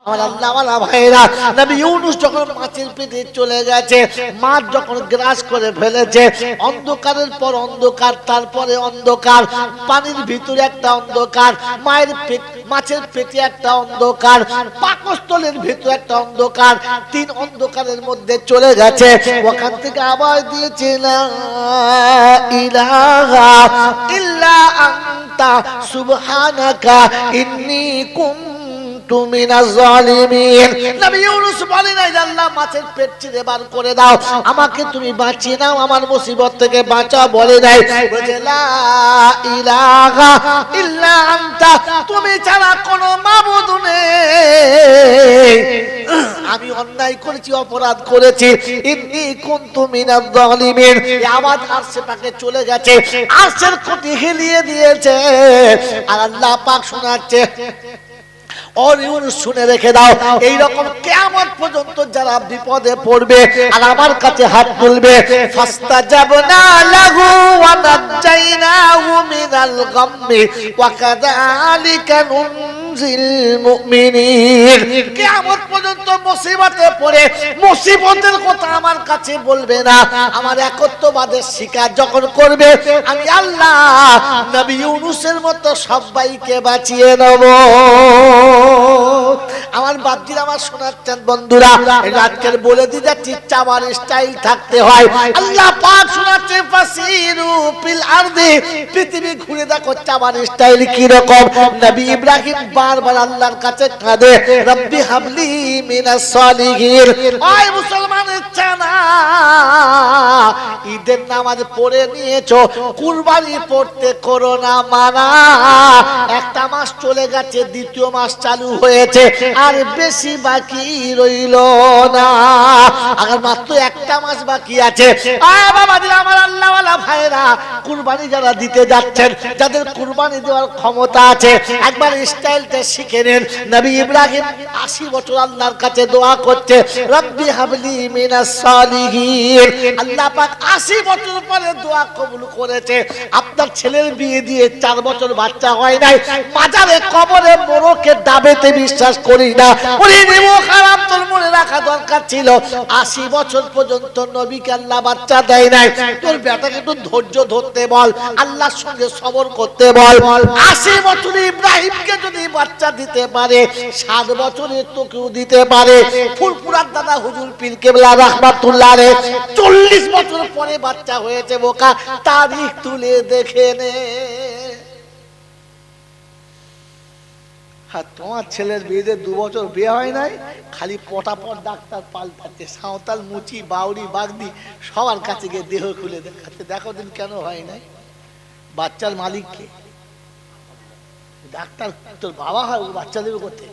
আমার আল্লাহওয়ালা ভাইরা, নবী ইউনূস যখন মাছের পেটে চলে গেছে, মাছ যখন গ্রাস করে ফেলেছে, অন্ধকারের পর অন্ধকার, তারপরে অন্ধকার, পানির ভিতরে একটা অন্ধকার, মায়ের পেট মাছের পেটে একটা অন্ধকার, পাকস্থলের ভিতরে একটা অন্ধকার, তিন অন্ধকারের মধ্যে চলে গেছে। ওখান থেকে আবার দিয়েছে লা ইলাহা ইল্লা আনতা সুবহানাকা ইন্নী কুনতু মিনাজ জালিমিন। নবী ইউনূস বলে নাই আল্লাহ মাছের পেট চিরে বার করে দাও, আমাকে তুমি বাঁচিয়ে নাও, আমার মুসিবত থেকে বাঁচাও, বলে নাই। বলে লা ইলাহা ইল্লা আনতা, তুমি ছাড়া কোনো মাবুদ নেই, আমি অন্যায় করেছি, অপরাধ করেছি, ইন্নী কুনতু মিনাজ জালিমিন। আওয়াজ আরশে পাকে চলে গেছে, আরশের খুঁটি হিলিয়ে দিয়েছে, আর আল্লাহ পাক শোনাচ্ছে, और ইউনূস শুনে রেখে দাও, এই রকম কিয়ামত পর্যন্ত যারা বিপদে পড়বে আর আমার কাছে হাত তুলবে, ফাস্তাজাবনা লাহু ওয়া নাজাইনাহু মিনাল গাম্মি ওয়া কাযালিকা নুনজিল মুমিনিন। কিয়ামত পর্যন্ত মুসিবতে পড়ে মুসিবতের কথা আমার কাছে বলবে না, আমার একত্ববাদের স্বীকার যখন করবে, আমি আল্লাহ নবী ইউনূসের মতো সবাইকে বাঁচিয়ে নেব। আমার বাপজিরা, আমার শোনাচ্ছেন বন্ধুরা, আজকের বলে দিয়ে যাচ্ছি, চাবার স্টাইল থাকতে হয়। আল্লাহ পাক শোনাচ্ছে, ফাসিরু ফিল আরদি, পৃথিবী ঘুরে দেখো চাবার স্টাইল কি রকম। নবী ইব্রাহিম বারবার আল্লাহর কাছে কাঁদে, রব্বি হাবলি মিনাস সালিহিন। ওই মুসলমানের চানা, ঈদের নামাজ পড়ে নিয়েছো, কুরবানি পড়তে করো না মানা। একটা মাস চলে গেছে, দ্বিতীয় মাস চালু হয়েছে, আর বেশি বাকি রইল না, আর মাত্র একটা মাস বাকি আছে। আমার আল্লাহওয়ালা ভাইরা, কুরবানি যারা দিতে যাচ্ছেন, যাদের কুরবানি দেওয়ার ক্ষমতা আছে, একবার স্টাইলটা শিখে নেন। নবী ইব্রাহিম 80 বছর আল্লাহর কাছে দোয়া করছে, রব্বি হাবলি মিনাস সালিহিন। আল্লাহ পাক 80 বছর পরে দোয়া কবুল করেছে। আপনার ছেলের বিয়ে দিয়ে 4 বছর বাচ্চা হয় নাই, মাজারে কবরে মোরকে দাবেতে বিশ্বাস করি না, বলি নেব খারাপ, তোর মনে রাখা দরকার ছিল 80 বছর পর্যন্ত নবীকে আল্লাহ বাচ্চা দেয় নাই। তোর বেটাকে একটু ধৈর্য ধরতে বল, আল্লাহর সঙ্গে সবর করতে বল। 80 বছরে ইব্রাহিমকে যদি বাচ্চা দিতে পারে, 7 বছরে তোকেও দিতে পারে। ফুরফুরার দাদা হুজুর পীর কেবলা রাহমাতুল্লাহ আলাইহি 40 বছর পরে বাচ্চা হয়েছে। বোকা, তারিখ তুলে দেখে নে। তোমার ছেলের বিয়েতে 2 বছর বিয়ে হয় নাই, খালি পটাপট ডাক্তার পাল্টাচ্ছে, সাঁওতাল, মুচি, বাউরি, বাগদি সবার কাছে গিয়ে দেহ খুলে দেখাচ্ছে, দেখো দিন কেন হয় নাই। বাচ্চার মালিক কে? ডাক্তার তোর বাবা হয়, বাচ্চা দেবে করতে?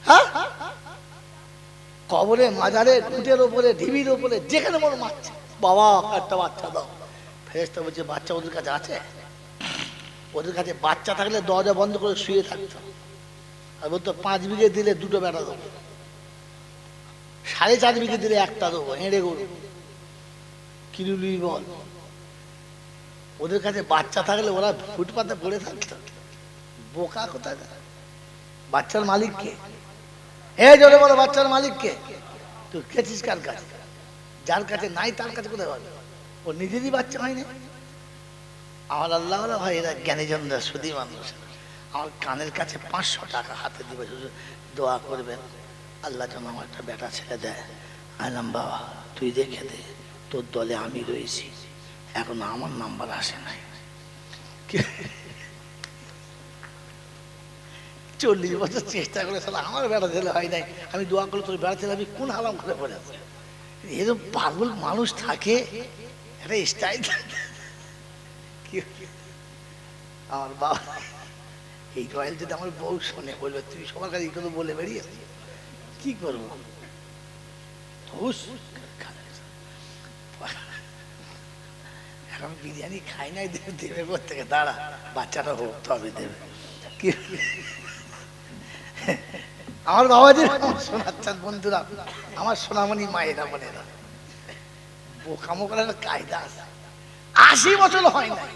হ্যাঁ, কবরে, মাজারে, খুঁটের ওপরে, ঢিবির ওপরে, যেখানে মনে মারছে, বাবা একটা বাচ্চা দাও। ফেরেশতা বলছে, বাচ্চা ওদের কাছে আছে? ওদের কাছে বাচ্চা থাকলে দরজা বন্ধ করে শুয়ে থাকতো, আর বলতো 5 বিঘে দিলে 2টো বেটা দেবো, 4.5 বিঘে দিলে 1টা দেবো, হেঁড়ে গরু কিরুলি বল। ওদের কাছে বাচ্চা থাকলে ওরা ফুটপাতে পড়ে থাকতো। বোকা কোথায়? বাচ্চার মালিক কে? এই জোরে বলো, বাচ্চার মালিক কে? তুই খেয়েছিস কার কাছে? যার কাছে নাই তার কাছে কোথায় পাবে? ও নিজেরই বাচ্চা হয় না। আমার আল্লাহ ভাই, এরা জ্ঞানীজনরা সুদী মানুষ। আমার কানের কাছে 500 টাকা হাতে দিবে, দোয়া করবেন আল্লাহ যেন আমার একটা বেটা ছেলে দেয়। আইলাম, বাবা তুই দেখে দে, তোর দলে আমি রয়েছি, এখন আমার নাম্বার আসে নাই। 40 বছর চেষ্টা করে সালা আমার বেটা ছেলে হয় নাই, আমি দোয়া করলে তোর বেটা ছেলে আমি কোন হালাম করে পড়ে আছে। এরকম পাগল মানুষ থাকে, একটা স্টাইল থাকে। আমার বাবা এই রয়েল যদি আমার বউ শোনে, বলবে তুই সবার কাছে এইগুলো বলে বেরিয়ে কি করবো? এখন বিরিয়ানি খাই নাই, দেবে কোথেকে? দাঁড়া, বাচ্চাটা হোক তবে দেবে। কি আমার বাবাজি শোনাচ্ছেন বন্ধুরা, আমার সোনামণি মায়েরা বোনেরা, বোকামো করার কায়দা আছে। 80 বছর হয় নাই,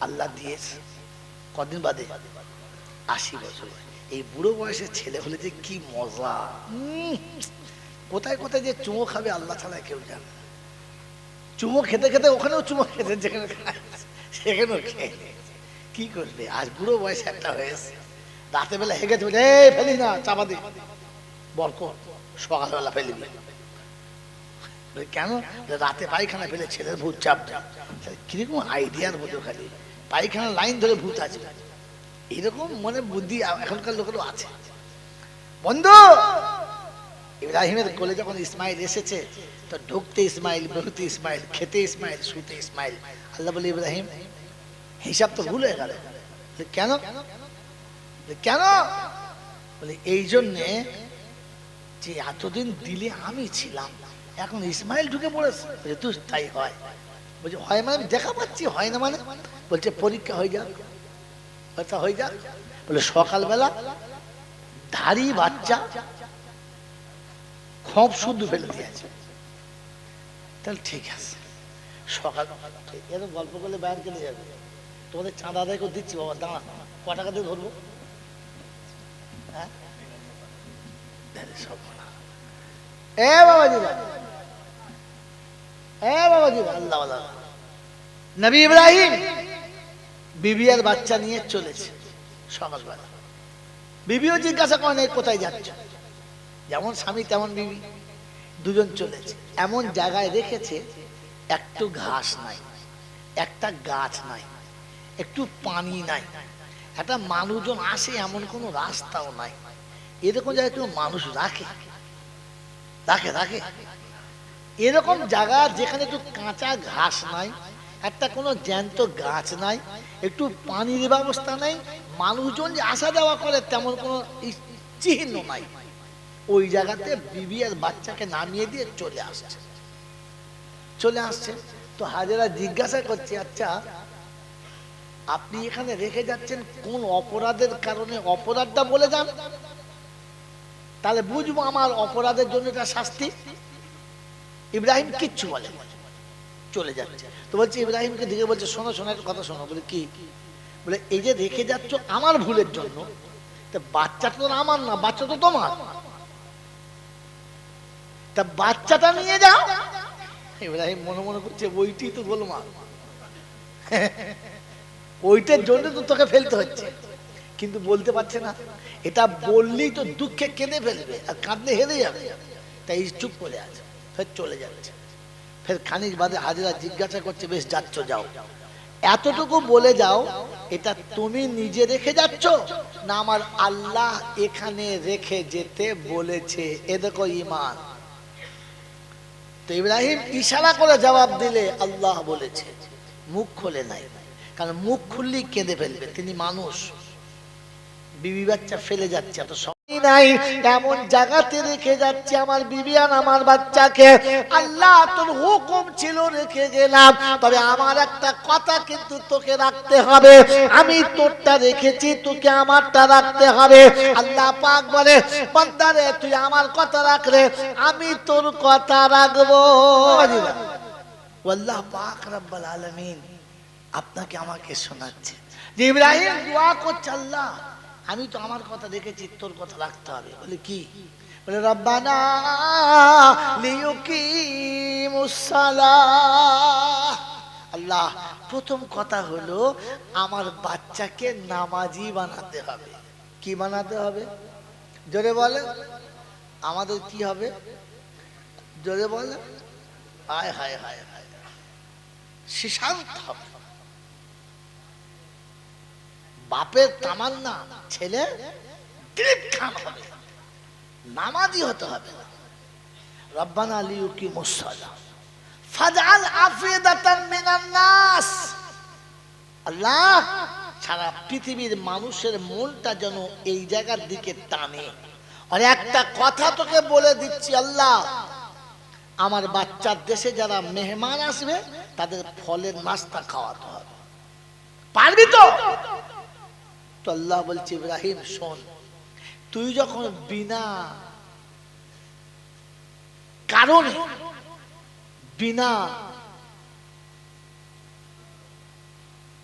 আল্লাহ দিয়েছে। কদিন বাদে 80 বছর। এই বুড়ো বয়সের ছেলে হলে যে কি মজা। কোথায় কোথায় যে চুমো খাবে আল্লাহ ছাড়া কেউ জানে। চুমো খেতে খেতে ওখানেও চুমো খেতে, যেখানে সেখানেও খেয়ে কি করবে। আজ বুড়ো বয়সে একটা হয়েছে, রাতে বেলা হেগে চলে ফেলি না চাপা দি বরক, সকালবেলা ফেলিবি কেন? রাতে পায়খানা ফেলে ছেলের ভূত চাপ দেয়। কিরকম আইডিয়ার মতো, খালি পায়খানা লাইন ধরে ভূত আছে, এরকম মনে বুদ্ধি এখনকার লোকেরও আছে। বন্ধু, ইব্রাহিমের কোলে যখন ইসমাইল এসেছে, তো ঢুকতে ইসমাইল, বেরোতে ইসমাইল, খেতে ইসমাইল, শুতে ইসমাইল। আল্লাহ বলে ইব্রাহিম হিসাব তো ভুল হয়ে গেল। কেন? কেন? বলে এই জন্যে যে এতদিন দিলে আমি ছিলাম, এখন ইসমাইল ঢুকে পড়েছে। তুই তাই হয়? বলছে হয় মানে দেখা পাচ্ছি, হয় না মানে? বলছে পরীক্ষা হয়ে যাক, হয়ে যাক। বলে সকালবেলা ধাড়ি বাচ্চা খপ শুদ্ধ ফেলে দিয়েছে, তাহলে ঠিক আছে। সকাল এরকম গল্প করলে বাইরে চলে যাবে। তোমাদের চাঁদা আদায় করে দিচ্ছি বাবা, দাঁড়া, ক টাকা দিয়ে ধরবো? হ্যাঁ সব এ বাবাজিরা, এ বাবাজিরা, আল্লাহ নবী ইব্রাহিম বিবি আর বাচ্চা নিয়ে চলেছে সকালবেলা। বিবিও জিজ্ঞাসা করেন কোথায় যাচ্ছ? যেমন স্বামী তেমন বিবি, দুজন চলেছে। এমন জায়গায় রেখেছে একটু ঘাস নাই, একটা গাছ নাই, একটু পানি নাই, একটা মানুষজন আসে এমন কোনো রাস্তাও নাই। এরকম জায়গায় কেউ মানুষ রাখে? রাখে রাখে এরকম জায়গা যেখানে একটু কাঁচা ঘাস নাই, একটা কোনো জ্যান্ত গাছ নাই, একটু পানির ব্যবস্থা নাই, মানুষজন যে আসা যাওয়া করে তেমন কোনো চিহ্ন নাই। ওই জায়গাতে বিবি আর বাচ্চাকে নামিয়ে দিয়ে চলে আসছে। তো হাজেরা জিজ্ঞাসা করছে, আচ্ছা আপনি এখানে রেখে যাচ্ছেন কোন অপরাধের কারণে? অপরাধটা বলে যান, তাহলে বুঝবো আমার অপরাধের জন্য এটা শাস্তি। ইব্রাহিম কিচ্ছু বলে, চলে যাচ্ছে। তো বলছে ইব্রাহিমকে দিকে বলছে, শোনো শোনো একটা কথা শোনো। বলে কি? বলে এই যে রেখে যাচ্ছ আমার ভুলের জন্য, তা বাচ্চাটা তো আমার না, বাচ্চা তো তোমার, তা বাচ্চাটা নিয়ে যাও। ইব্রাহিম মনে মনে করছে ওইটি তো গোলমাল, ওইটার জন্য তো তোকে ফেলতে হচ্ছে, কিন্তু বলতে পারছে না। এটা বললেই তো দুঃখে কেঁদে ফেলবে আর কাঁদলে হেরে যাবে, তাই চুপ করে আছে। ফের চলে যাচ্ছে। ফের খানিক বাদে হাজেরা জিজ্ঞাসা করছে, বেশ যাচ্ছ, যাও, এতটুকু বলে যাও, এটা তুমি নিজে রেখে যাচ্ছ না আমার আল্লাহ এখানে রেখে যেতে বলেছে? এ দেখো ঈমান। তো ইব্রাহিম ইশারা করে জবাব দিলে আল্লাহ বলেছে, মুখ খোলে নাই, কারণ মুখ খুললেই কেঁদে ফেলবে, তিনি মানুষ। বিবি বাচ্চা ফেলে যাচ্ছে, এত সময় নাই, এমন জায়গাতে রেখে যাচ্ছে আমার বিবি আর আমার বাচ্চাকে। আল্লাহ তোর হুকুম ছিল রেখে গেলাম, তবে আমার একটা কথা কিন্তু তোকে রাখতে হবে। আমি তোরটা রেখেছি, তোকে আমারটা রাখতে হবে। আল্লাহ পাক বলে, বান্দারে তুই আমার কথা রাখলে আমি তোর কথা রাখবো। আল্লাহ পাক রব্বুল আলামিন আপনাকে আমাকে শোনাচ্ছে যে ইব্রাহিম দোয়া করছে, আল্লাহ আমি তো আমার কথা রেখেছি, তোর কথা রাখতে হবে। বলে কি? বলে রব্বানা লিয়ুকিমুস সালাহ। আল্লাহ প্রথম কথা হলো আমার বাচ্চাকে নামাজি বানাতে হবে। কি বানাতে হবে? জোরে বলে, আমাদের কি হবে? জোরে বলে, হায় হায় হায় হায়, শিশান্ত হবে। বাপের তামান্না ছেলে দিলীপ খান হবে, নামাজি হতে হবে। রব্বানা লিয়ুকিমুস সালাহ ফাজআল আফিদাতান মিনান নাস। আল্লাহ সারা পৃথিবীর মানুষের মনটা যেন এই জায়গার দিকে টানে। আর একটা কথা তোকে বলে দিচ্ছি, আল্লাহ আমার বাচ্চার দেশে যারা মেহমান আসবে তাদের ফলের নাস্তা খাওয়াতে হবে, পারবি তো? তো আল্লাহ বলছে, ইব্রাহিম শোন, তুই যখন বিনা কারণে, বিনা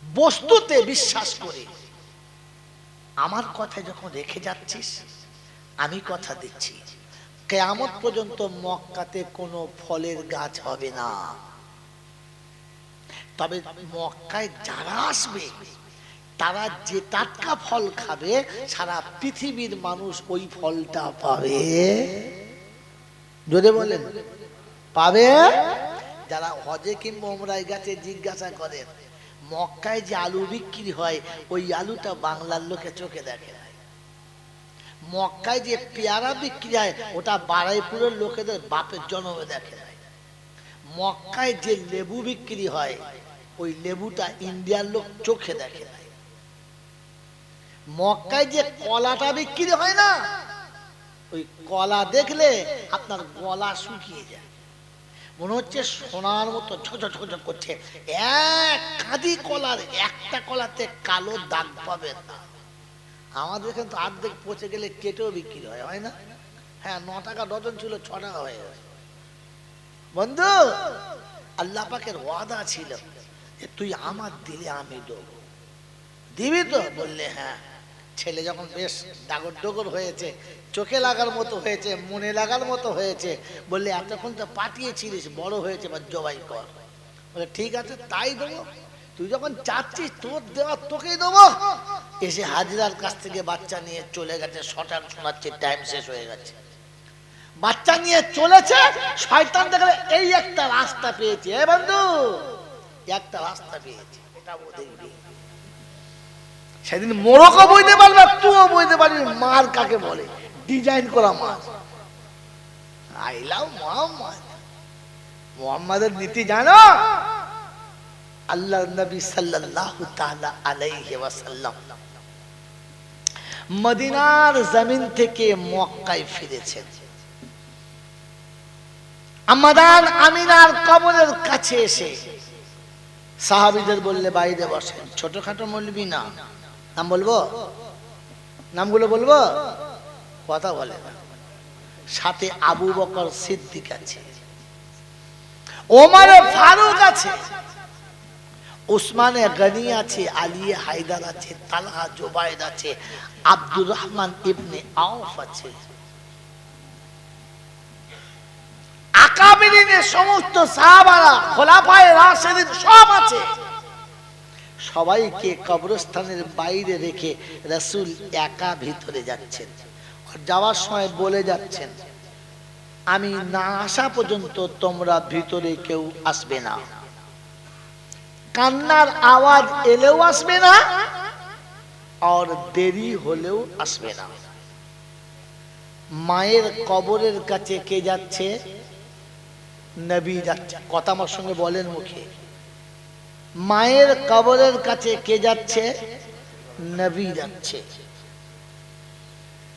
বস্তুতে বিশ্বাস করে আমার কথা যখন রেখে যাচ্ছিস, আমি কথা দিচ্ছি কিয়ামত পর্যন্ত মক্কাতে কোনো ফলের গাছ হবে না। তবে মক্কায় যারা আসবে তারা যে টাটকা ফল খাবে, সারা পৃথিবীর মানুষ ওই ফলটা পাবে। জোরে বলেন, পাবে। যারা হজে কিংবা ওমরায় গেছে জিজ্ঞাসা করেন, মক্কায় যে আলু বিক্রি হয় ওই আলুটা বাংলার লোকে চোখে দেখে না। মক্কায় যে পেয়ারা বিক্রি হয় ওটা বারাইপুরের লোকেদের বাপের জন্মে দেখে না। মক্কায় যে লেবু বিক্রি হয় ওই লেবুটা ইন্ডিয়ার লোক চোখে দেখে না। মক্কায় যে কলাটা বিক্রি হয় না, ওই কলা দেখলে আপনার গলা শুকিয়ে যায়, মনে হচ্ছে সোনার মতো ঝকঝক করছে। এক কাঁদি কলার একটা কলাতে কালো দাগ পাবেন না। আমাদের এখানে তো অর্ধেক পচে গেলে কেটেও বিক্রি হয়, হয় না? হ্যাঁ, 9 টাকা ডজন ছিল, 6 টাকা হয়ে গেছে। বন্ধু, আল্লাহ পাকের ওয়াদা ছিল যে তুই আমার দিলে আমি দেবো, দিবি তো? বললে হ্যাঁ। ছেলে যখন বেশ ডাগর ডগর হয়েছে, চোখে লাগার মতো হয়েছে, মনে লাগার মতো হয়েছে, বললে এতক্ষণ তো পাঠিয়েছিলিস, বড় হয়েছে, বা জবাই কর। বলে ঠিক আছে, তাই দেবো। তুই যখন চাচ্ছিস তোর দেওয়া তোকেই দেবো। এসে হাজিরার কাছ থেকে বাচ্চা নিয়ে চলে গেছে, শটান শোনাচ্ছে, টাইম শেষ হয়ে গেছে। বাচ্চা নিয়ে চলেছে, শয়তান দেখলে এই একটা রাস্তা পেয়েছে, এ বন্ধু একটা রাস্তা পেয়েছে, এটা ও দেখবি। সেদিন মোরকও বইতে পারবে, তুইও বইতে পারবি মার কাকে বলে, ডিজাইন করা মাছ। I love Muhammad. মুহাম্মাদের নীতি জানো? আল্লাহ নবী সাল্লাল্লাহু তাআলা আলাইহি ওয়াসাল্লাম মদিনার জমিন থেকে মক্কায় ফিরেছেন। আমাদান আমিনার কবরের কাছে এসে সাহাবীদের বললে বাইরে বসেন। ছোটখাটো মৌলবি না, নাম বলবো, নামগুলো বলবো, কথা বলে না। সাথে আবু বকর সিদ্দিক আছে, ওমর ফারুক আছে, উসমানে গনি আছে, আলী হায়দার আছে, তালহা জুবাইর আছে, আব্দুর রহমান ইবনে আউফ আছে। আকাবিরিনের সমস্ত সাহাবারা, খোলাফায়ে রাশিদিন সব আছে। সবাইকে কবরস্থানের বাইরে রেখে রাসূল একা ভিতরে যাচ্ছেন। আর যাওয়ার সময় বলে যাচ্ছেন, আমি না আসা পর্যন্ত তোমরা ভিতরে কেউ আসবে না। কান্নার আওয়াজ এলেও আসবে না, আর দেরি হলেও আসবে না। মায়ের কবরের কাছে কে যাচ্ছে? নবী যাচ্ছে। কথা আমার সঙ্গে বলেন মুখে। মায়ের কবরের কাছে কে যাচ্ছে? নবী যাচ্ছে।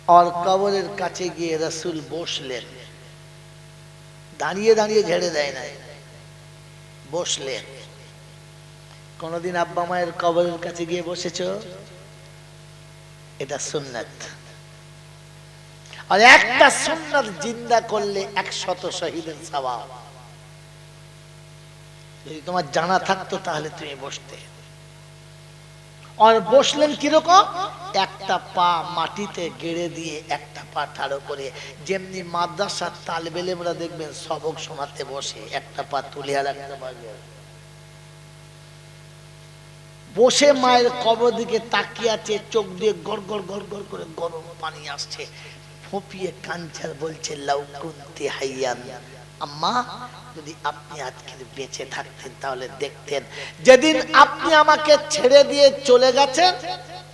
আর কবরের কাছে গিয়ে রাসূল বসলেন। দাঁড়িয়ে দাঁড়িয়ে ঝেড়ে দেয় না, বসলেন। কোনদিন আব্বা মায়ের কবরের কাছে গিয়ে বসেছো? এটা সুন্নাত। আর একটা সুন্নাত জিন্দা করলে 100 শহীদের সওয়াব। যদি তোমার জানা থাকতো তাহলে তুমি বসতে। আর বসলেন কিরকম? একটা পা মাটিতে গেড়ে দিয়ে একটা পা ঠাড়ো করে, যেমনি মাদ্রাসার তালেবে ইলমরা দেখবেন সবক শোনাতে বসে একটা পা তুলে আর একটা পা বসে মায়ের কবর দিকে তাকিয়ে আছে, চোখ দিয়ে গড় গড় গড় গড় করে গরম পানি আসছে। ফুপিয়ে কাঞ্চার বলছে, লাউ কুনতি হাইয়ান, আম্মা যদি আপনি আজকে বেঁচে থাকতেন তাহলে দেখতেন যেদিন আপনি আমাকে ছেড়ে দিয়ে চলে গেছেন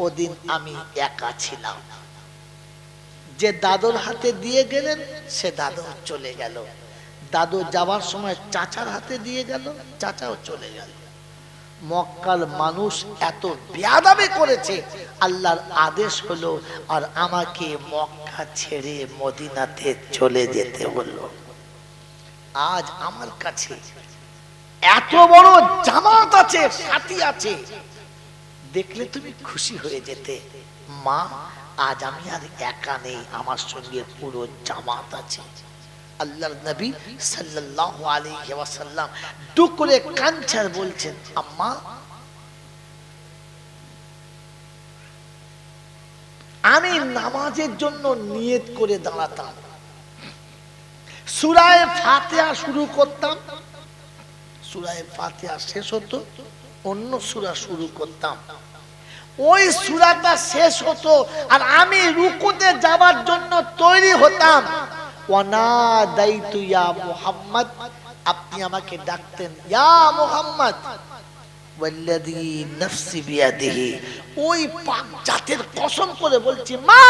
ওদিন আমি একা ছিলাম। যে দাদুর হাতে দিয়ে গেলেন সে দাদু চলে গেল, দাদু যাওয়ার সময় চাচার হাতে দিয়ে গেল, চাচাও চলে গেল। মক্কার মানুষ এত বেয়াদবি করেছে, আল্লাহর আদেশ হলো আর আমাকে মক্কা ছেড়ে মদিনাতে চলে যেতে হলো। আজ আমার কাছে এত বড় জামাত আছে, সাথী আছে, দেখলে তুমি খুশি হয়ে যেতে। মা, আজ আমি আর একা নেই, আমার সঙ্গে পুরো জামাত আছে। আল্লাহর নবী সাল্লাল্লাহু আলাইহি ওয়াসাল্লাম দুঃখ করে কাঁদছেন, বলছেন, আম্মা আমি নামাজের জন্য নিয়ত করে দাঁড়াতাম, সূরা ফাতিহা শুরু করতাম, সূরা ফাতিহা শেষ হতো, অন্য সূরা শুরু করতাম, ওই সূরাটা শেষ হতো আর আমি রুকুতে যাবার জন্য তৈরি হতাম। ওয়ানাদাইতু ইয়া মুহাম্মদ, আপনি আমাকে ডাকতেন ইয়া মুহাম্মদ, ওয়াল্লাযী নাফসি বিয়াদিহি, ওই পাক জাতের কসম করে বলছি মা,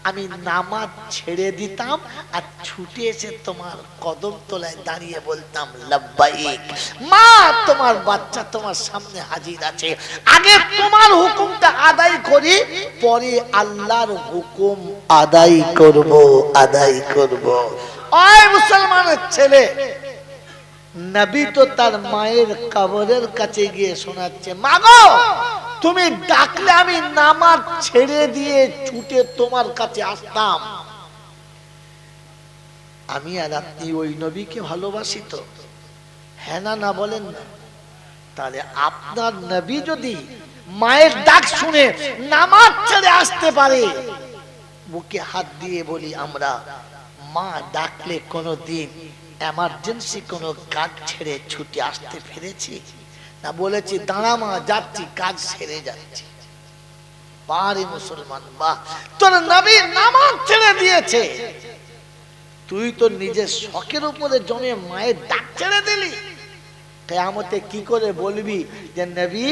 আমি নামাজ ছেড়ে দিতাম আর ছুটে এসে তোমার কদম তলায় দাঁড়িয়ে বলতাম লাব্বাইক, মা তোমার বাচ্চা তোমার সামনে হাজির আছে, আগে তোমার হুকুমটা আদায় করি, পরে আল্লাহর হুকুম আদায় করব, আদায় করব। ওই মুসলমানের ছেলে, নবী তো তার মায়ের কবরের কাছে গিয়ে শোনাচ্ছে, মা গো তুমি ডাকলে আমি নামাজ ছেড়ে দিয়ে ছুটে তোমার কাছে আসতাম। আমি আর আপনি ওই নবীকে ভালোবাসি তো? হ্যাঁ না না বলেন না? তাহলে আপনার নবী যদি মায়ের ডাক শুনে নামাজ ছেড়ে আসতে পারে, বুকে হাত দিয়ে বলি আমরা, মা ডাকলে কোনোদিন এমার্জেন্সি কোনো কাজ ছেড়ে ছুটে আসতে পেরেছি না? বলেছি দাঁড়া মা, যাচ্ছি, কাজ সেরে যাচ্ছি। পারে মুসলমান, বাহ, তোর নবী নামাজ ছেড়ে দিয়েছে, তুই তো নিজের শখের উপরে জমে মায়ের ডাক ছেড়ে দিলি। কিয়ামতে কি করে বলবি যে নবী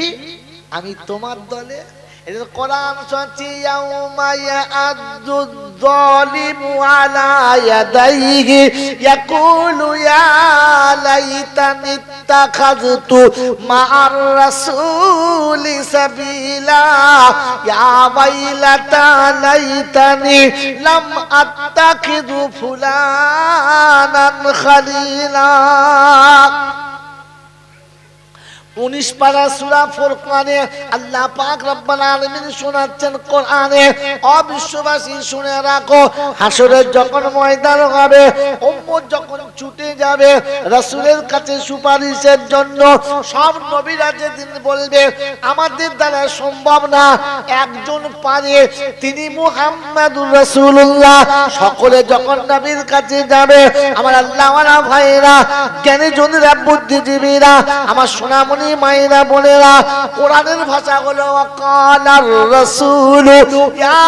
আমি তোমার দলে? এটা কোরআন শুনছি, ইয়াউমা ইয়াআদ্দু যালিমু আলা ইয়াদাইহি ইয়াকুলু ইয়া লাইতানি ইত্তাখাযতু মা'আর রাসূলি সাবিলা ইয়া ওয়াইলাতা লাইতানি লাম আত্তাখিযু ফুলানান খালিলা। 19 পারা সূরা ফুরকানে আল্লাহ পাক রব্বুল আলামিন শোনাচ্ছেন কোরআনে, অবিশ্ববাসী শুনে রাখো, হাসরের যখন ময়দান হবে, উম্মত যখন ছুটে যাবে রাসূলের কাছে সুপারিশের জন্য, সব নবীরা যেদিন বলবে আমাদের দ্বারা সম্ভব না, একজন পারে, তিনি মুহাম্মাদুর রাসূলুল্লাহ, সকলে যখন নবীর কাছে যাবে, আমার আল্লাহওয়ালা ভাইরা, জ্ঞানী জনেরা, বুদ্ধিজীবীরা, আমার সোনামণি মায়েরা বোনেরা, কোরআনের ভাষা হলো ওয়াকালার রাসূলু ইয়া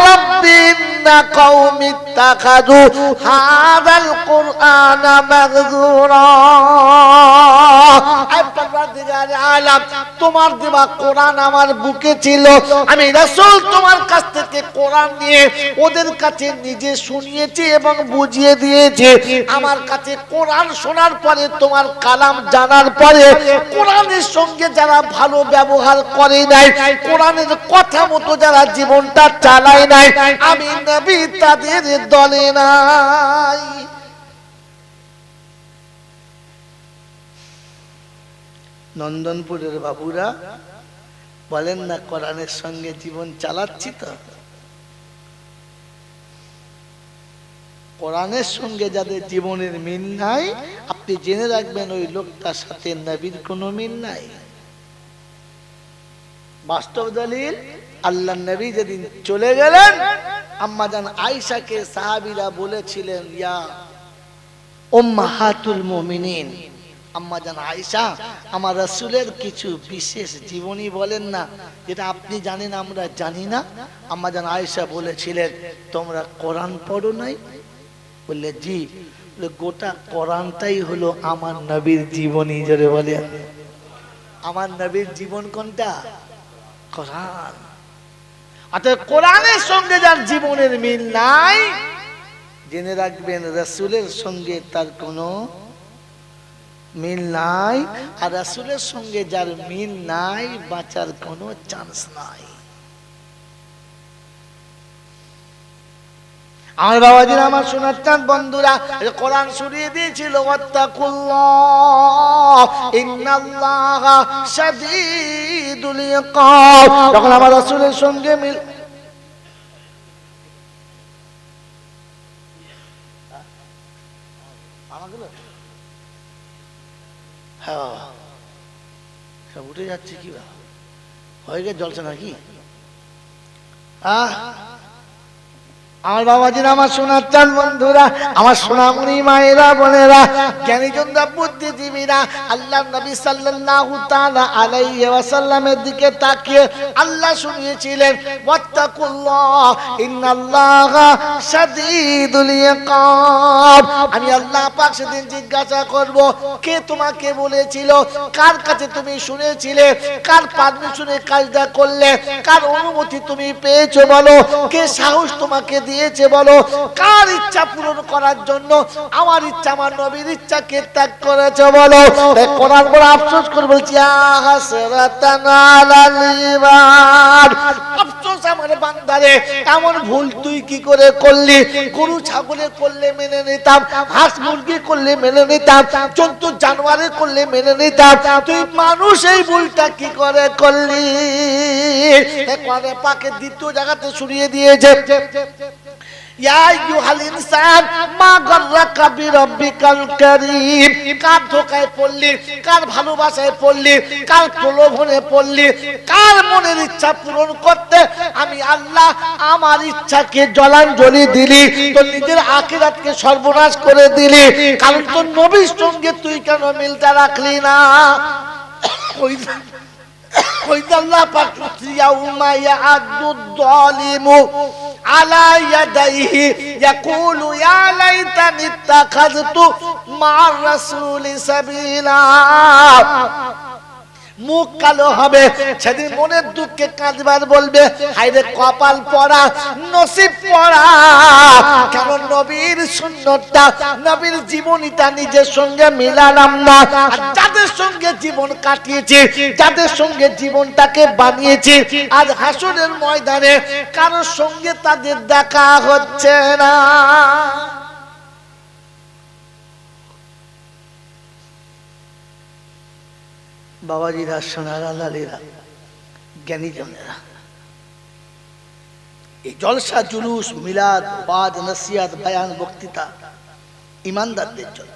রাব্বি ইন্না কওমি ইত্তাখাযু হাযাল কুরআনা মাহজুরা। আয় পরওয়ারদিগারে আলাম, তোমার দেওয়া কোরআন আমার বুকে ছিল, আমি রাসূল তোমার কাছ থেকে কোরআন নিয়ে ওদের কাছে নিজে শুনিয়েছি এবং বুঝিয়ে দিয়েছি। আমার কাছে কোরআন শোনার পরে, তোমার কালাম জানার পরে, কোরআনের সঙ্গে যারা ভালো ব্যবহার করে নাই, কোরআনের কথা মতো যারা জীবনটা চালায় নাই, আমি নবী তাদের দলে নাই। নন্দনপুরের বাবুরা বলেন না কোরআনের সঙ্গে জীবন চালাচ্ছি তো? কোরআনের সঙ্গে যাদের জীবনের মিল নাই, আপনি জেনে রাখবেন ওই লোকটার সাথে নবীর কোনো মিল নাই। বাস্তব দলিল, আল্লাহ নবী যেদিন চলে গেলেন, আম্মা জান আয়েশাকে সাহাবীরা বলেছিলেন ইয়া উম্মাহাতুল মুমিনিন, আম্মা জান আয়েশা আমার রাসূলের কিছু বিশেষ জীবনী বলেন না, যেটা আপনি জানেন আমরা জানি না। আম্মা জান আয়েশা বলেছিলেন তোমরা কোরআন পড়ো নাই? বললে জি। গোটা কোরআনটাই হলো আমার নবীর জীবনী। জোরে বলে আমার নবীর জীবন কোনটা? কোরআন। অর্থাৎ কোরআনের সঙ্গে যার জীবনের মিল নাই, জেনে রাখবেন রাসূলের সঙ্গে তার কোনো মিল নাই, আর রাসূলের সঙ্গে যার মিল নাই, বাঁচার কোনো চান্স নাই। আমার বাবাজিরা, আমার সোনার চাঁদ বন্ধুরা, কোরআন শুনিয়ে দিয়েছিল ওয়াত্তাকুল্লাহ ইন্নাল্লাহা শাদীদুল ইকাব। যখন আমার রাসূলের সঙ্গে মিল, হ্যাঁ সব উঠে যাচ্ছে কি হয়ে গেছে জলসা নাকি? আমার বাবাজিরা, আমার সোনার চাঁদ বন্ধুরা, আমার সোনামণি মায়েরা বোনেরা, জ্ঞানীজনরা, বুদ্ধিজীবীরা, আল্লাহর নবী সাল্লাল্লাহু তাআলা আলাইহি ওয়াসাল্লামের দিকে তাকিয়ে আল্লাহ শুনিয়েছিলেন, ওয়াত্তাকুল্লাহ ইন্নাল্লাহা শাদীদুল ইকাব। আমি আল্লাহ পাক সেদিন জিজ্ঞাসা করব, কে তোমাকে বলেছিল? কার কাছে তুমি শুনেছিলে? কার পারমিশনে কাজটা করলে? কার অনুমতি তুমি পেয়েছো বলো? কে সাহস তোমাকে দিয়েছে বলো? কার ইচ্ছা পূরণ করার জন্য আমার ইচ্ছা, আমার নবীর ইচ্ছাকে ত্যাগ করেছে বলো? করার পর আফসোস করে বলছি, হাসরাতান আলাল ইবাদ, আফসোস আমার বান্দারে, এমন ভুল তুই কি করে করলি? গরু ছাগলে করলে মেনে নিতাম, হাঁস মুরগি করলে মেনে নিতাম, জন্তু জানোয়ারে করলে মেনে নিতাম, তুই মানুষ এই ভুলটা কি করে করলি? কোরআনে পাকে দ্বিতীয় জায়গাতে শুনিয়ে দিয়েছে, ইয়া আইয়ুহাল ইনসান মা গাররাকা বিরাব্বিকাল কারীম। কার ধোঁকায় পড়লি? কার ভালোবাসায় পড়লি? কার প্রলোভনে পড়লি? কার মনের ইচ্ছা পূরণ করতে আমি আল্লাহ আমার ইচ্ছাকে জলাঞ্জলি দিলি? তোর নিজের আখিরাতকে সর্বনাশ করে দিলি, কারণ তোর নবীর সঙ্গে তুই কেন মিলটা রাখলি না? আল্লাহ পাক ইয়াউমা ইয়া'আদুদ যালিমু আলা ইয়াদাইহি ইয়াকুলু ইয়া লাইতানি ইত্তাখাযতু মা'আর রাসূলি সাবিলা। মুখ কালো হবে সেদিন, মনের দুঃখে কাঁদবার বলবে, হায়রে কপাল পড়া, নসিব পড়া, কেন নবীর সুন্নতটা, নবীর জীবনীটা নিজের সঙ্গে মিলালাম না। আর যাদের সঙ্গে জীবন কাটিয়েছি, যাদের সঙ্গে জীবনটাকে বানিয়েছি, আজ হাসরের ময়দানে কারোর সঙ্গে তাদের দেখা হচ্ছে না। বাবাজিরা, সোনারা, লালেরা, জ্ঞানীজনেরা, এই জলসা, জুলুস, মিলাদ, ওয়াজ, নসিহত, বয়ান, বক্তৃতা ইমানদারদের জন্য।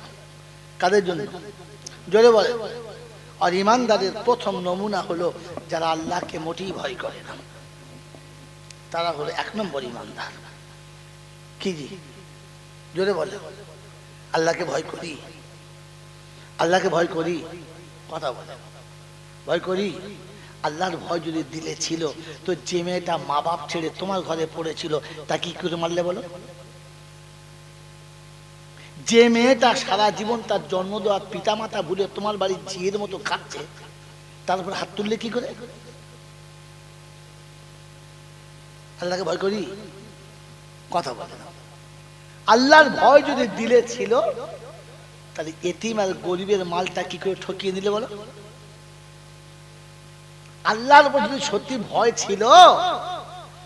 কাদের জন্য? জোরে বলে। আর ইমানদারের প্রথম নমুনা হলো যারা আল্লাহকে মোটেই ভয় করে না, তারা হলো 1 নম্বর ইমানদার। কি জি? জোরে বলে। আল্লাহকে ভয় করি, আল্লাহকে ভয় করি, কথা বলে ভয় করি। আল্লাহর ভয় যদি দিলে ছিল তো যে মেয়েটা মা বাপ ছেড়ে তোমার ঘরে পড়েছিল তা কি করে মারলে বলো? যে মেয়েটা সারা জীবন তার জন্ম দেওয়া পিতা মাতা ভুলে তোমার বাড়ির ঝিয়ের মতো খাচ্ছে, তার উপর হাত তুললে কি করে? আল্লাহকে ভয় করি, কথা বলে না। আল্লাহর ভয় যদি দিলে ছিল তাহলে এতিম আর গরিবের মালটা কি করে ঠকিয়ে দিলে বলো? আল্লাহর উপর যদি সত্যি ভয় ছিল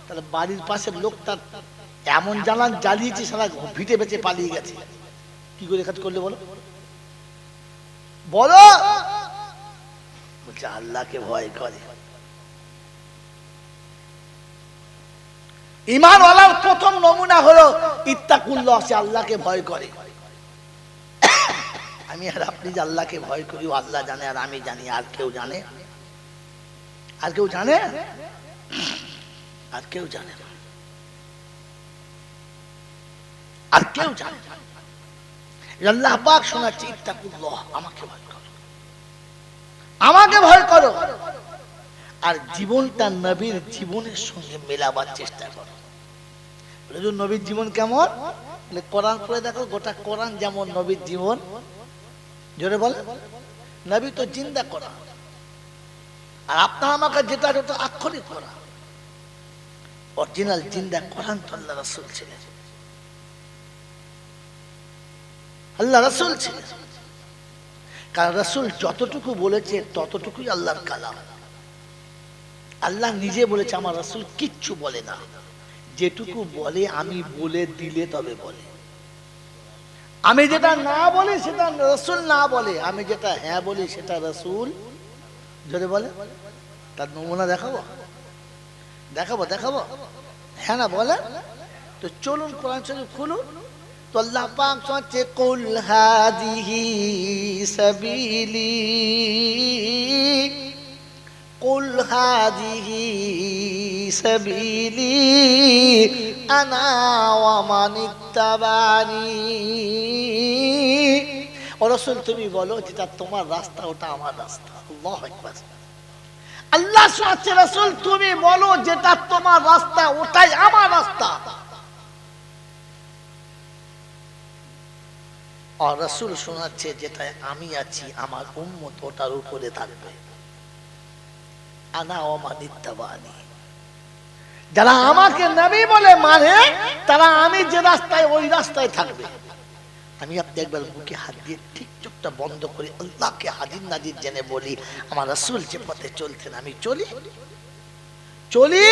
তাহলে বাড়ির পাশের লোকটা এমন জানান জ্বালিয়েছে, সারা ভিটে বেঁচে পালিয়ে গেছে, কি করে কাজ করলে বলো? বলো। বলছে আল্লাহকে ভয় করে। ঈমানওয়ালার প্রথম নমুনা হলো ইত্তাকুল্লাহ, সে আল্লাহকে ভয় করে। আমি আর আপনি যে আল্লাহকে ভয় করি ও আল্লাহ জানে, আর আমি জানি, আর কেউ জানে? আর কেউ জানে? আর কেউ জানে না, আর কেউ জানে না। আল্লাহ পাক শোনাচ্ছে, ইত্তাকুল্লাহ, আমাকে ভয় করো, আমাকে ভয় করো, আর জীবনটা নবীর জীবনের সঙ্গে মেলাবার চেষ্টা করো। নবীর জীবন কেমন? কোরআন পড়ে দেখো, গোটা কোরআন যেমন নবীর জীবন। জোরে বলে। নবী তো জিন্দা কোরআন, আর আপনার আমাকে যেটা যেটা আক্ষরিক কোরআন, অরিজিনাল জিন্দা কোরআন তো আল্লাহ রাসূল ছিলেন। আল্লাহ রাসূল ছিলেন, কারণ রাসূল যতটুকু বলেছে ততটুকুই আল্লাহর কালাম। আল্লাহ নিজে বলেছে, আমার রাসূল কিচ্ছু বলে না, যেটুকু বলে আমি বলে দিলে তবে বলে। আমি যেটা না বলি সেটা রাসূল না বলে, আমি যেটা হ্যাঁ বলি সেটা রাসূল যদি বলে। তার নমুনা দেখাবো, দেখাবো, দেখাবো, হ্যাঁ না বলে? তো চলুন কোরআন শরীফ খুলুন। তো আল্লাহ পাক বলছে, কুল হাদিহি সাবিলি কুল হাযিহি সাবিলি আনা ওয়া মানিত্তাবানি। ও রাসূল তুমি বলো যেটা তোমার রাস্তা ওটা আমার রাস্তা। আল্লাহু আকবার। আল্লাহ শোনাচ্ছে রাসূল তুমি বলো যেটা তোমার রাস্তা ওটাই আমার রাস্তা। আর রাসূল শোনাচ্ছে যেটায় আমি আছি আমার উম্মত ওটার উপরে থাকবে। আনা ওয়া মানিত্তাবানি, যারা আমাকে নবী বলে মানে তারা আমি যে রাস্তায় ওই রাস্তায় থাকবে। আমি আপনি একবার বুকে হাত দিয়ে ঠিক চোখটা বন্ধ করে আল্লাহকে হাজির নাজির জেনে বলি আমার রাসূল যে পথে চলতেন আমি চলি চলি।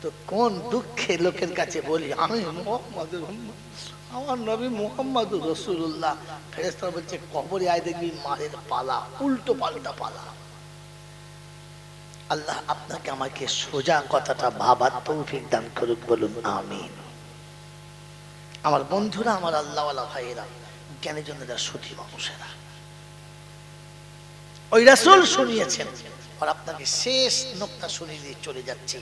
তো কোন দুঃখে লোকের কাছে বলি আমি মুহাম্মদুর উম্মত, আমার নবী মুহাম্মদুর রাসূলুল্লাহ। ফেরেশতারা বলছে কবরে আয় দেখবি মারের পালা, উল্টো পাল্টা পালা। আল্লাহ আপনাকে আমাকে সোজা কথাটা ভাবার তৌফিক দান করুক, বলুন আমিন। আমার বন্ধুরা, আমার আল্লাহওয়ালা ভাইয়েরা, জ্ঞানের জন্য সুধী মানুষেরা, ওই রাসূল শুনিয়েছেন। আর আপনাকে শেষ নোকতা শুনিয়ে দিয়ে চলে যাচ্ছি।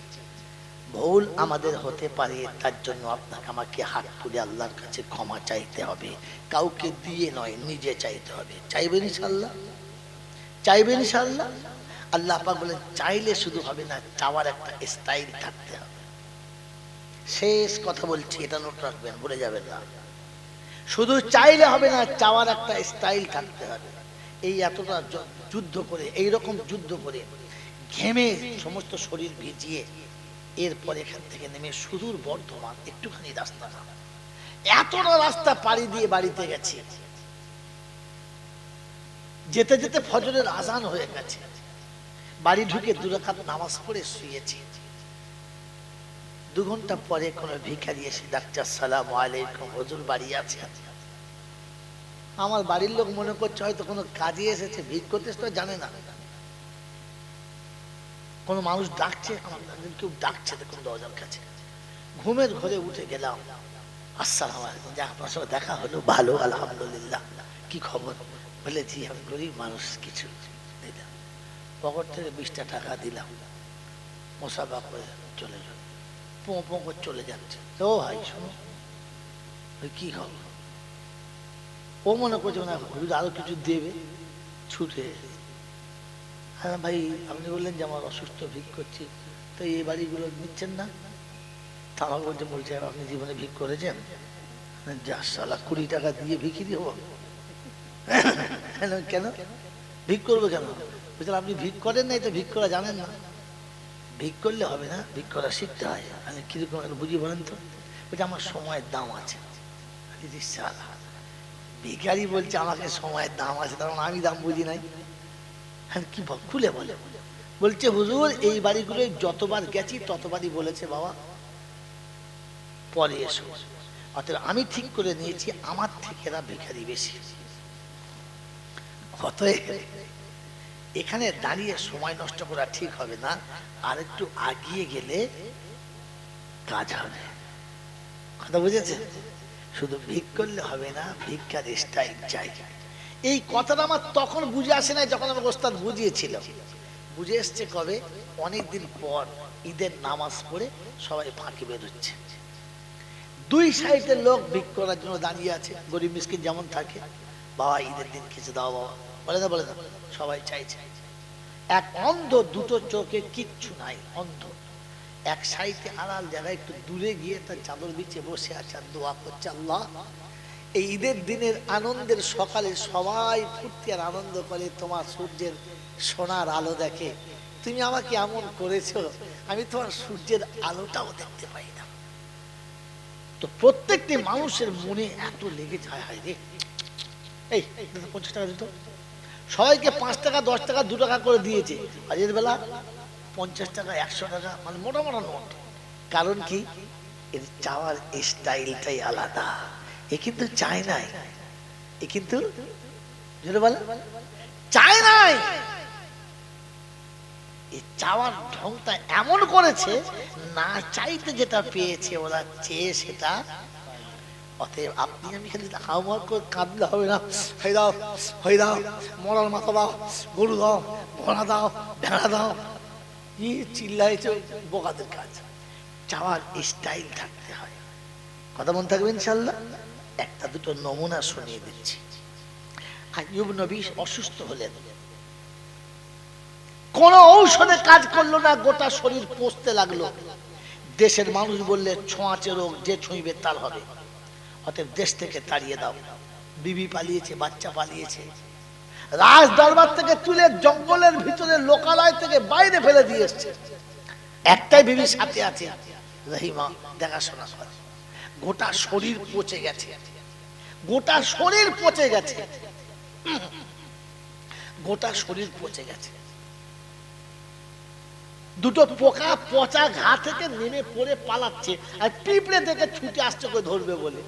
ভুল আমাদের হতে পারে, তার জন্য আপনাকে আমাকে হাত তুলে আল্লাহর কাছে ক্ষমা চাইতে হবে। কাউকে দিয়ে নয়, নিজে চাইতে হবে। চাইবেন ইনশাআল্লাহ? চাইবেন ইনশাআল্লাহ? আল্লাহ পাক বলেন চাইলে শুধু হবে না, চাওয়ার একটা স্টাইল থাকতে হবে। শেষ কথা বলছি, এটা নোট রাখবেন, ভুলে যাবেন না। শুধু চাইলে হবে না, চাওয়ার একটা স্টাইল থাকতে হবে। এই এতটা যুদ্ধ করে, এইরকম যুদ্ধ করে ঘেমে সমস্ত শরীর ভিজিয়ে এরপর এখান থেকে নেমে সুদূর বর্ধমান একটুখানি রাস্তা না, এতটা রাস্তা পাড়ি দিয়ে বাড়িতে গেছি। যেতে যেতে ফজরের আজান হয়ে গেছে। বাড়ি ঢুকে 2 রাকাত নামাজ পড়ে শুয়েছি। 2 ঘন্টা পরে কোন ভিখারি এসে ডাকছে আসসালামু আলাইকুম, হুজুর বাড়ি আছে? আমার বাড়ির লোক মনে করছে হয়তো কোনো কাজে এসেছে, ভিড় করতে তো জানে না। কোন মানুষ ডাকছে, কেউ ডাকছে দেখুন দরজার কাছে। ঘুমের ঘরে উঠে গেলাম। আসসালামু আলাইকুম, যা আপনার সঙ্গে দেখা হলো, ভালো আলহামদুলিল্লাহ, কি খবর? বলে জি আমি গরিব মানুষ, কিছু দিলাম। পকেট থেকে 20টা টাকা দিলাম, মোসাফা করে চলে যান। পোঁ পোঁ করে চলে যাচ্ছে। ও ভাই শোনো, কি হবে? ও মনে করছে না হুজুর আরো কিছু দেবে, ছুটে। হ্যাঁ ভাই, আপনি বললেন যে আমার অসুস্থ, ভিক করছি, তো এই বাড়িগুলো নিচ্ছেন না? তা আমাকে বলছে বলছে আপনি জীবনে ভিক করেছেন? যা শালা 20 টাকা দিয়ে ভিখিরি হবো? কেন ভিক করবো কেন? বুঝলেন আপনি ভিক করেন নাই তো ভিক করা জানেন না। ভিক করলে হবে না, ভিক করা শিখতে হয়। আমি কিরকম বুঝি বলেন তো? বলছে আমার সময়ের দাম আছে। শালা ভিখারি বলছে আমাকে সময়ের দাম আছে, তার আমি দাম বুঝি নাই। হ্যাঁ কি খুলে বলে? বলছে হুজুর এই বাড়িগুলোয় যতবার গেছি ততবারই বলেছে বাবা পরে এসো। অতএব আমি ঠিক করে নিয়েছি আমার থেকে এরা ভিখারি বেশি। অতএব এখানে দাঁড়িয়ে সময় নষ্ট করা ঠিক হবে না, আর একটু আগিয়ে গেলে কাজ হবে। কথা বুঝেছে? শুধু ভিক করলে হবে না, ভিক্ষার স্টাইল চাই। এই কথাটা আমার তখন বুঝে আসে না, যখন আমার ওস্তাদ বুঝিয়েছিল। বুঝে এসছে কবে? অনেকদিন পর ঈদের নামাজ পড়ে সবাই ফাঁকি বেরোচ্ছে। 2 সাইডের লোক ভিক করার জন্য দাঁড়িয়ে আছে। গরিব মিসকিন যেমন থাকে, বাবা ঈদের দিন কিছু দাও বাবা, বলে না বলে না, সবাই চাইছে। এক অন্ধ, 2টো চোখে কিচ্ছু নাই, অন্ধ, এক সাইডে আড়াল জায়গায় একটু দূরে গিয়ে তার চাদর বিছে বসে আছে আর দোয়া করছে, আল্লাহ এই ঈদের দিনের আনন্দের সকালে সবাই ফুর্তি আর আনন্দ করে, তোমার সূর্যের সোনার আলো দেখে, তুমি আমাকে এমন করেছো আমি তোমার সূর্যের আলোটাও দেখতে পাই না। তো প্রত্যেকটি মানুষের মনে এত লেগে যায়, হায় রে এই 50 টাকা দিত, সবাইকে 5 টাকা 10 টাকা 2 টাকা করে দিয়েছে, আজের বেলা 50 টাকা 100 টাকা, মানে মোটা মোটা নোট। কারণ কি? এর চাওয়ার স্টাইলটাই আলাদা। এ কিন্তু চায় নাই, এ কিন্তু চায় নাই, এই চাওয়ার ঢংটা এমন করেছে, না চাইতে যেটা পেয়েছে ওরা চেয়ে সেটা। অতএব আপনি আমি খালি হাওয়া করে কাঁদলে হবে না, হয়ে দাও হয়ে দাও, মরার মাথা দাও, গরু দাও, ঘোড়া দাও, ভেড়া দাও, কি চিল্লাইছে, বোকাদের কাজ। চাওয়ার স্টাইল থাকতে হয়। কথা মনে থাকবে ইনশাআল্লাহ। একটা দুটো নমুনা শুনিয়ে দিচ্ছি। আইয়ুব নবী অসুস্থ হলেন, কোন ঔষধে কাজ করলো না, গোটা শরীর পচতে লাগলো। দেশের মানুষ বললে ছোঁয়াচে রোগ, যে ছুঁইবে তার হবে, অতএব দেশ থেকে তাড়িয়ে দাও। বিবি পালিয়েছে, বাচ্চা পালিয়েছে, রাজ দরবার থেকে তুলে জঙ্গলের ভিতরে লোকালয় থেকে বাইরে ফেলে দিয়ে এসছে। একটাই বিবি সাথে আছে, রহিমা, দেখাশোনা করে। গোটা শরীর পচে গেছে, গোটা শরীর পচে গেছে, গোটা শরীর পচে গেছে। দুটো পোকা পচা ঘা থেকে নেমে পড়ে পালাচ্ছে, আর পিঁপড়ে থেকে ছুটে আসছে করে ধরবে বলে।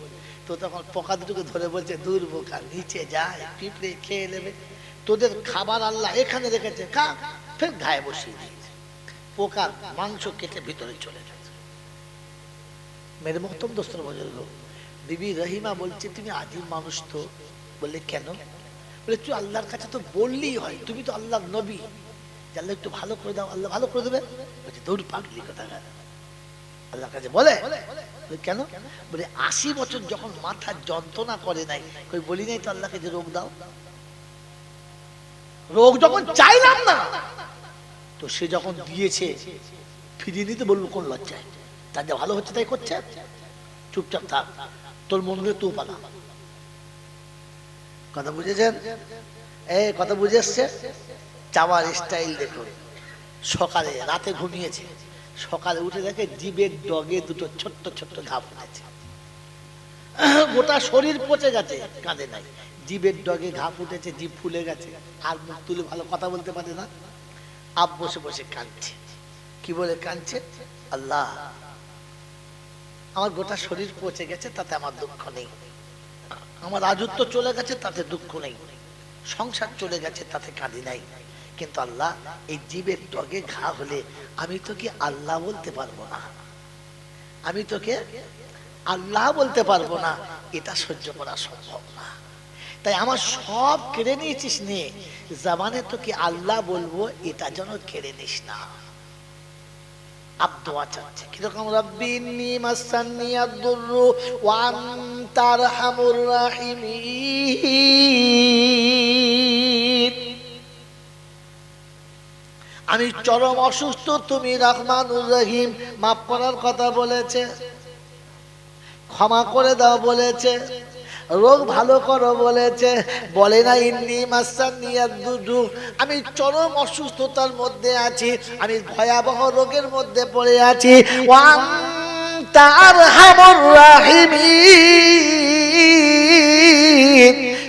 তো তখন পোকা দুটোকে ধরে বলছে, দূর পোকা, নিচে যায়, পিঁপড়ে খেয়ে নেবে, তোদের খাবার আল্লাহ এখানে রেখেছে, খা। ফের গায়ে বসিয়ে দিয়েছে, পোকার মাংস কেটে ভিতরে চলে যাচ্ছে। মেরে মোহতম দোস্তর বুজুর্গ, বিবি রহিমা বলছে, তুমি আদিম মানুষ তো। বললে কেন? বলে তুই আল্লাহর কাছে তো বললেই হয়, তুমি তো আল্লাহর নবী, আল্লাহ একটু ভালো করে দাও, আল্লাহ ভালো করে দেবে। বলছে দৌড় পাগলি কথা, আল্লাহর কাছে বলে কেন? বলে 80 বছর যখন মাথা যন্ত্রণা করে নাই, কই বলি নাই তো আল্লাহকে যে রোগ দাও। রোগ যখন চাইলাম না, তো সে যখন দিয়েছে ফিরিয়ে নিতে বলবো কোন লজ্জায়? তার যা ভালো হচ্ছে তাই করছে, চুপচাপ থাক, তোর মন হলে তুই পালা। কথা বুঝেছেন? এই কথা বুঝে এসছে? চাওয়ার স্টাইল দেখুন। সকালে, রাতে ঘুমিয়েছে, সকালে উঠে দেখে জিভের ডগে দুটো ছোট্ট ছোট্ট ঘা ফুটেছে, গোটা শরীর পচে গেছে, কাঁদে নাই, জিভের ডগে ঘা ফুটেছে, জিভ ফুলে গেছে, আর মুখ তুলে ভালো কথা বলতে পারে না। আপ বসে বসে কাঁদছে। কি বলে কাঁদছে? আল্লাহ, আমার গোটা শরীর পচে গেছে, তাতে আমার দুঃখ নেই, আমার রাজত্ব চলে গেছে, তাতে দুঃখ নেই, সংসার চলে গেছে, তাতে কাঁদি নাই, কিন্তু আল্লাহ, এই জীবের ডগে ঘা হলে আমি তোকে আল্লাহ বলতে পারবো না, আমি তোকে আল্লাহ বলতে পারবো না, এটা সহ্য করা সম্ভব না। তাই আমার সব কেড়ে নিয়েছিস, নিয়ে জবানে তোকে আল্লাহ বলবো, এটা যেন কেড়ে নিস না। আব দোয়া চাচ্ছে কিরকম? রব্বি ইন্নী মাসান্নি আদ-দুররু ওয়া আনতা আরহামুর রাহিমিন। আমি চরম অসুস্থ, তুমি রহমানুর রহিম, মাফ করার কথা বলেছে, ক্ষমা করে দাও বলেছে, রোগ ভালো করো বলেছে, বলে না ইন্নী মাসান্নি আদ-দুররু, আমি চরম অসুস্থতার মধ্যে আছি, আমি ভয়াবহ রোগের মধ্যে পড়ে আছি। ওয়া আনতা আরহামুর রাহিমিন,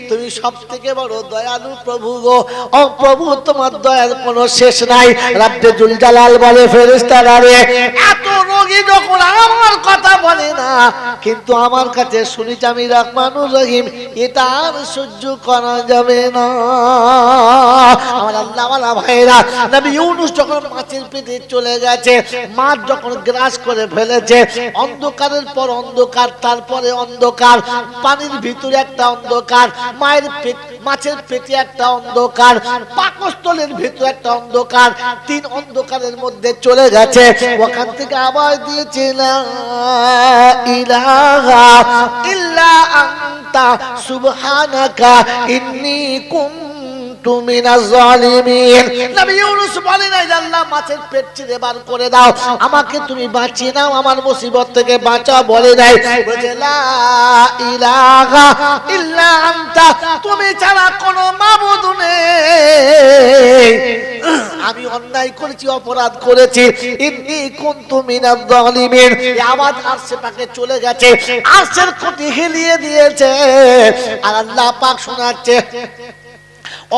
তুমি সব থেকে বড় দয়ালু প্রভু গো। ও প্রভু, তোমার দয়ার কোনো শেষ নাই। রাব্বে জুল জালাল বলে, ফেরেশতারা রে, এত রোগী যখন আমার কথা বলে না, কিন্তু আমার কাছে শুনিস আমি রহমানুর রহিম, এটা আর সহ্য করা যাবে না। আমার আল্লাহওয়ালা ভাইরা, নবী ইউনূস যখন মাছের পেটে চলে গেছে, মাছ যখন গ্রাস করে ফেলেছে, অন্ধকারের পর অন্ধকার, তারপরে অন্ধকার, পানির ভিতরে একটা অন্ধকার, মায়ের পেট, মাছের পেটে একটা অন্ধকার, পাকস্থলের ভিতরে একটা অন্ধকার, তিন অন্ধকারের মধ্যে চলে গেছে। ওখান থেকে আবার দিয়েছে, লা ইলাহা ইল্লা আনতা সুবহানাকা ইন্নী কুনতু মিনাজ জালিমিন। নবী ইউনূস বলেন, আল্লাহ মাছের পেট চিরে বার করে দাও, আমাকে তুমি বাঁচিয়ে নাও, আমার মুসিবত থেকে বাঁচাও। বলে নাই, বলে লা ইলাহা ইল্লা আনতা, তুমি ছাড়া কোনো মাবুদ নেই, আমি অন্যায় করেছি, অপরাধ করেছি, ইন্নী কুনতু মিনাজ জালিমিন। এই আওয়াজ আরশে পাকে চলে গেছে, আরশের খুঁটি হিলিয়ে দিয়েছে, আর আল্লাহ পাক শোনাচ্ছে,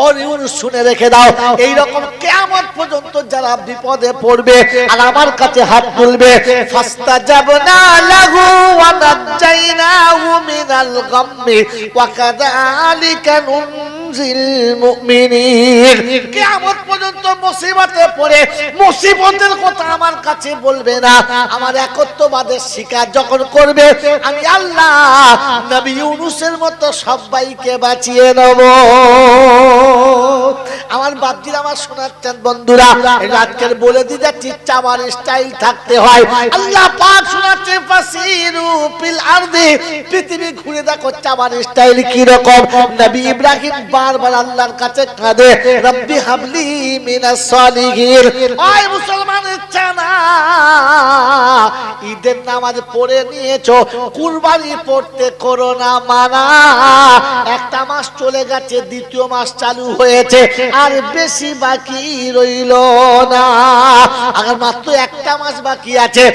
और শুনে রেখে দাও, এই রকম কিয়ামত পর্যন্ত যারা বিপদে পড়বে আর আমার কাছে হাত তুলবে, ফাস্তাজাবনা লাহু ওয়া নাজাইনাহু মিনাল গাম্মি ওয়া কাযালিকা নুনজিল মুমিনিন। কিয়ামত পর্যন্ত মুসিবতে পড়ে মুসিবতের কথা আমার কাছে বলবে না, আমার একত্ববাদের স্বীকার যখন করবে, আমি আল্লাহ নবী ইউনূসের মতো সবাইকে বাঁচিয়ে নেব। আমার বাপজির আমার শোনাচ্ছেন বন্ধুরা, আজকের বলে দিয়ে যাচ্ছি চাওয়ার স্টাইল থাকতে হয়। আল্লাহ পাক শোনাচ্ছে ফাসিরু ফিল আরদি, পৃথিবী ঘুরে দেখো চাওয়ার স্টাইল কি রকম। নবী ইব্রাহিম বারবার আল্লাহর কাছে কাঁদে, রব্বি হাবলি মিনাস সালিহিন। ওই মুসলমানের চানা ঈদের নামাজ পড়ে নিয়েছো, কুরবানি পড়তে করো না মানা। একটা মাস চলে গেছে, দ্বিতীয় মাস চালু হয়েছে, আর বেশি বাকি রইল না, আর মাত্র একটা মাস বাকি আছে।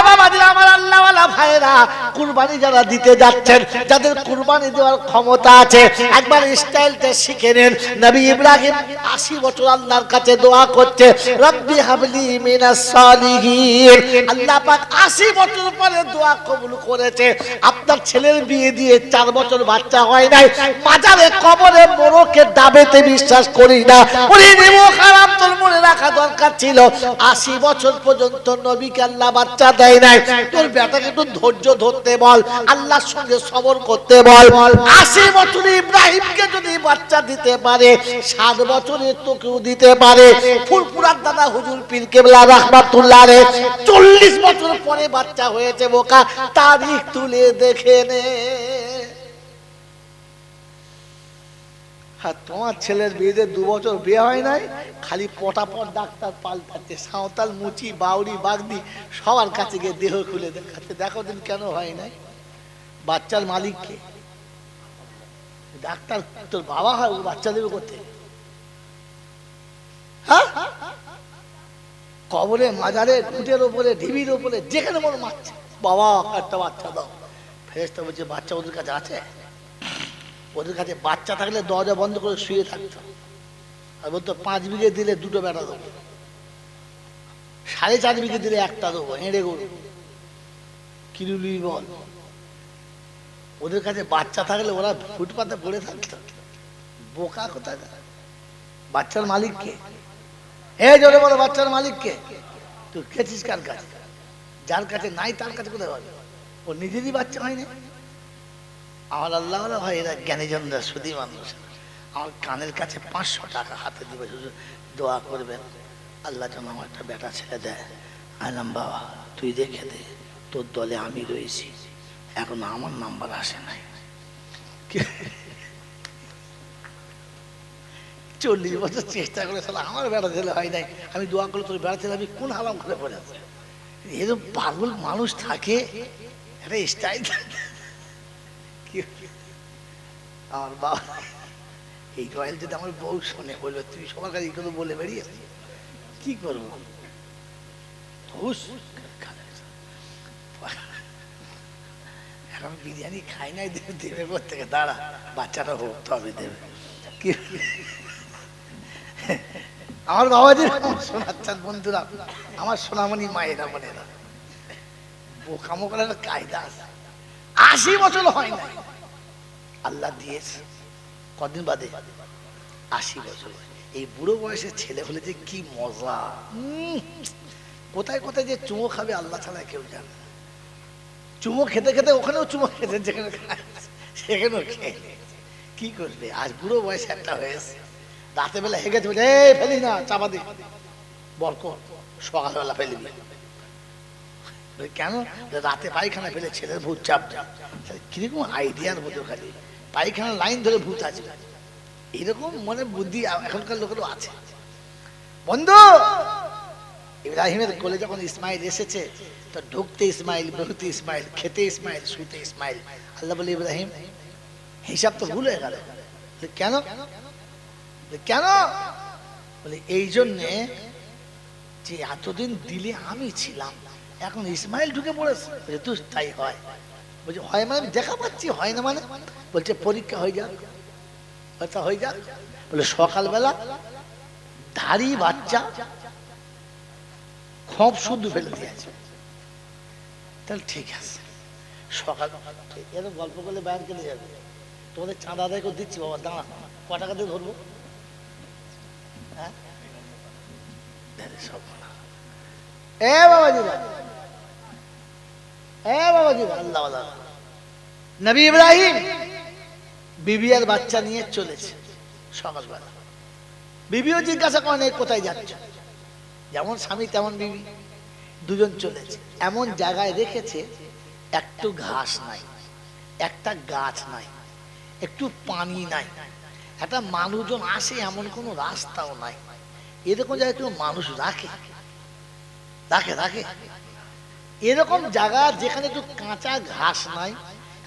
বাবাদের আমার আল্লাহওয়ালা ভাইরা, কুরবানি যারা দিতে যাচ্ছেন, যাদের কুরবানি দেওয়ার ক্ষমতা আছে, একবার স্টাইলটা শিখে নেন। নবী ইব্রাহিম 80 বছর আল্লাহর কাছে দোয়া করছে, রব্বি হাবলি মিনাস সালিহিন। আল্লাহ পাক 80 বছর পরে দোয়া কবুল করেছে। আপনার ছেলের বিয়ে দিয়ে 4 বছর বাচ্চা হয় নাই, মাজারে কবরে মোরকে দাবেতে বিশ্বাস করি না, ওরে নেমো খারাপ। তোর মনে রাখা দরকার ছিল 80 বছর পর্যন্ত নবীকে আল্লাহ বাচ্চা দেয় নাই। তোর বেটাকে একটু ধৈর্য ধরতে বল, আল্লাহর সঙ্গে সবর করতে বল। 80 বছর ইব্রাহিমকে যদি বাচ্চা দিতে পারে, 60 বছরে তোকেও দিতে পারে। ফুরফুরার দাদা হুজুর পীর কেবলা রাহমাতুল্লাহ আলাইহি 40 বছর পরে বাচ্চা হয়েছে। বোকা, তারিখ তুলে দেখে নে। তোমার ছেলের বিয়েতে 2 বছর বিয়ে হয় নাই, খালি পটাপট ডাক্তার পাল্টাচ্ছে। সাঁওতাল, মুচি, বাউরি, বাগদি সবার কাছে গিয়ে দেহ খুলে দেখাচ্ছে, দেখো দিন কেন হয় নাই। বাচ্চার মালিক কে? ডাক্তার। তোর বাবা হয়, বাচ্চা দেবে করতে? হ্যাঁ, কবরে, মাজারে, খুঁটের ওপরে, ঢিবির ওপরে, যেখানে মনে মারছে, বাবা একটা বাচ্চা দাও। ফেরেশতা বলছে বাচ্চা ওদের কাছে আছে? ওদের কাছে বাচ্চা থাকলে দরজা বন্ধ করে শুয়ে থাকতো, আর বলতো 5 বিঘে দিলে 2টো বেটা দেবো, 4.5 বিঘে দিলে 1টা দেবো, হেঁড়ে গরু কিরুলি বল। ওদের কাছে বাচ্চা থাকলে ওরা ফুটপাতে পড়ে থাকতো। বোকা কোথায়? বাচ্চার মালিক কে? জোরে বলো, বাচ্চার মালিক কে? তুই খেয়েছিস কার কাছে? যার কাছে নাই তার কাছে কোথায় হবে? ও নিজেরই বাচ্চা হয়নি। আমার আল্লাহ ভাই, এরা জ্ঞানীজনরা, সুদী মানুষ। আমার কানের কাছে 500 টাকা হাতে দিবে, দোয়া করবেন আল্লাহ যেন আমার একটা বেটা ছেলে দেয়। আইলাম বাবা তুই দেখে দে, তোর দলে আমি রয়েছি, এখন আমার নাম্বার আসে নাই। 40 বছর চেষ্টা করে আমার বেটা ছেলে হয় নাই, আমি দোয়া করলে তোর বেটা ছেলে আমি কোন হালাম করে পড়ে আছে। এরকম পাগল মানুষ থাকে, একটা স্টাইল। আমার বাবা এই রয়েল যদি আমার বউ শোনে, বলবে তুই সবার কাছে এই কথা বলে বেরিয়ে কি করবো? এখন বিরিয়ানি খাই নাই, দেবে কোথেকে? দাঁড়া, বাচ্চাটা হোক তবে দেবে। কি আমার বাবাজি শোনাচ্ছেন বন্ধুরা, আমার সোনামণি মায়েরা বোনেরা, বোকামো করার কায়দা আছে। 80 বছর হয় না, আল্লাহ দিয়েছে কদিন বাদে 80 বছর। এই বুড়ো বয়সের ছেলে হলে যে কি মজা! কোথায় কোথায় যে চুমো খাবে আল্লাহ ছাড়া কেউ জানে। চুমো খেতে খেতে ওখানেও চুমো খেতে, যেখানে সেখানেও খেয়ে কি করবে। আজ বুড়ো বয়সে একটা হয়েছে, রাতে বেলা হেগেছে, ফেলি না, চাপা দি বরক, সকালবেলা ফেলিবি কেন? রাতে পায়খানা ফেলে ছেলের ভূত চাপ দেয়। কিরকম আইডিয়ার মতো, খালি পায়খানা লাইন ধরে ভূত আছে, এরকম মনে বুদ্ধি এখনকার লোকেরও আছে। বন্ধু, ইব্রাহিমের কোলে যখন ইসমাইল এসেছে, তো ঢুকতে ইসমাইল, বেরোতে ইসমাইল, খেতে ইসমাইল, শুতে ইসমাইল। আল্লাহ বলে ইব্রাহিম হিসাব তো ভুল হয়ে গেল। কেন? কেন? বলে এই জন্যে যে এতদিন দিলে আমি ছিলাম, এখন ইসমাইল ঢুকে পড়েছে। তুই তাই হয়? বলছে হয় মানে দেখা পাচ্ছি, হয় না মানে? বলছে পরীক্ষা হয়ে যাক, হয়ে যাক। বলে সকালবেলা ধাড়ি বাচ্চা খপ শুদ্ধ ফেলে দিয়েছে, তাহলে ঠিক আছে। সকাল এত গল্প করলে বাইরে কেটে যাবে। তোমাদের চাঁদা আদায় করে দিচ্ছি বাবা, দাঁড়া, ক টাকা দিয়ে ধরবো? হ্যাঁ সব আল্লাহ। নবী ইব্রাহিম বিবি আর বাচ্চা নিয়ে চলেছে সকালবেলা। বিবিও জিজ্ঞাসা করেন কোথায় যাচ্ছ, যেমন স্বামী তেমন বিবি, দুজন চলেছে। এমন জায়গায় রেখেছে একটু ঘাস নাই, একটা গাছ নাই, একটু পানি নাই, একটা মানুষজন আসে এমন কোনো রাস্তাও নাই। এরকম জায়গায় কেউ মানুষ রাখে? রাখে রাখে এরকম জায়গা যেখানে একটু কাঁচা ঘাস নাই,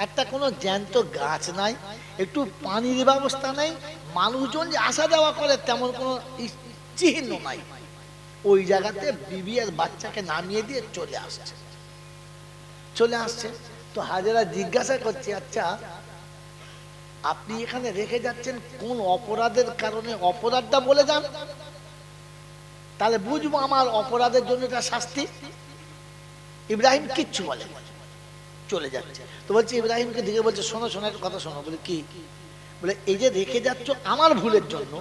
একটা কোনো জ্যান্ত গাছ নাই, একটু পানির ব্যবস্থা নাই, মানুষজন যে আসা যাওয়া করে তেমন কোনো চিহ্ন নাই, ওই জায়গাতে বিবি আর বাচ্চাকে নামিয়ে দিয়ে চলে আসছে। তো হাজেরা জিজ্ঞাসা করছে, আচ্ছা আপনি এখানে রেখে যাচ্ছেন কোন অপরাধের কারণে? অপরাধটা বলে যান, তাহলে বুঝবো আমার অপরাধের জন্য এটা শাস্তি। ইব্রাহিম কিচ্ছু বলে, চলে যাচ্ছে। তো বলছে ইব্রাহিমকে দিকে বলছে, শোনো শোনো একটা কথা শোনো। বলে কি? বলে এই যে রেখে যাচ্ছ আমার ভুলের জন্য,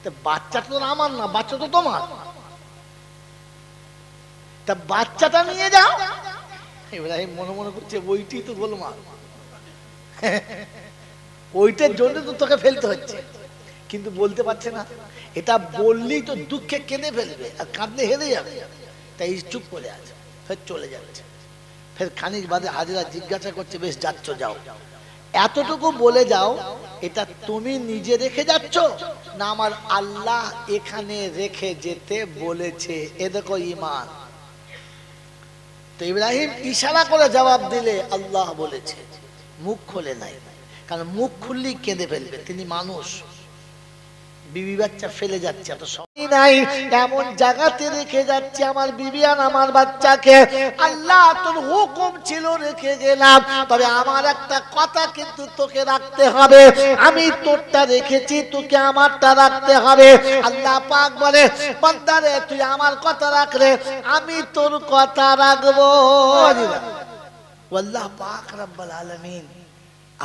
তা বাচ্চাটা তো আমার না, বাচ্চা তো তোমার, তা বাচ্চাটা নিয়ে যাও। ইব্রাহিম মনে মনে করছে ওইটি তো গোলমাল, ওইটার জন্য তো তোকে ফেলতে হচ্ছে, কিন্তু বলতে পারছে না। এটা বললেই তো দুঃখে কেঁদে ফেলবে আর কাঁদলে হেরে যাবে, তাই চুপ করে আছে। ফের চলে যাচ্ছে। ফের খানিক বাদে হাজেরা জিজ্ঞাসা করছে, বেশ যাচ্ছ যাও, এতটুকু বলে যাও এটা তুমি নিজে রেখে যাচ্ছ না আমার আল্লাহ এখানে রেখে যেতে বলেছে? এ দেখো ঈমান। তো ইব্রাহিম ইশারা করে জবাব দিলে আল্লাহ বলেছে, মুখ খোলে নাই, কারণ মুখ খুললেই কেঁদে ফেলবে, তিনি মানুষ। বিবি বাচ্চা ফেলে যাচ্ছে, এত সময় নাই, এমন জায়গাতে রেখে যাচ্ছে আমার বিবি আর আমার বাচ্চাকে। আল্লাহ তোর হুকুম ছিল রেখে গেলাম, তবে আমার একটা কথা কিন্তু তোকে রাখতে হবে। আমি তোরটা রেখেছি, তোকে আমারটা রাখতে হবে। আল্লাহ পাক বলে, বান্দারে তুই আমার কথা রাখলে আমি তোর কথা রাখবো। আল্লাহ পাক রব্বুল আলামিন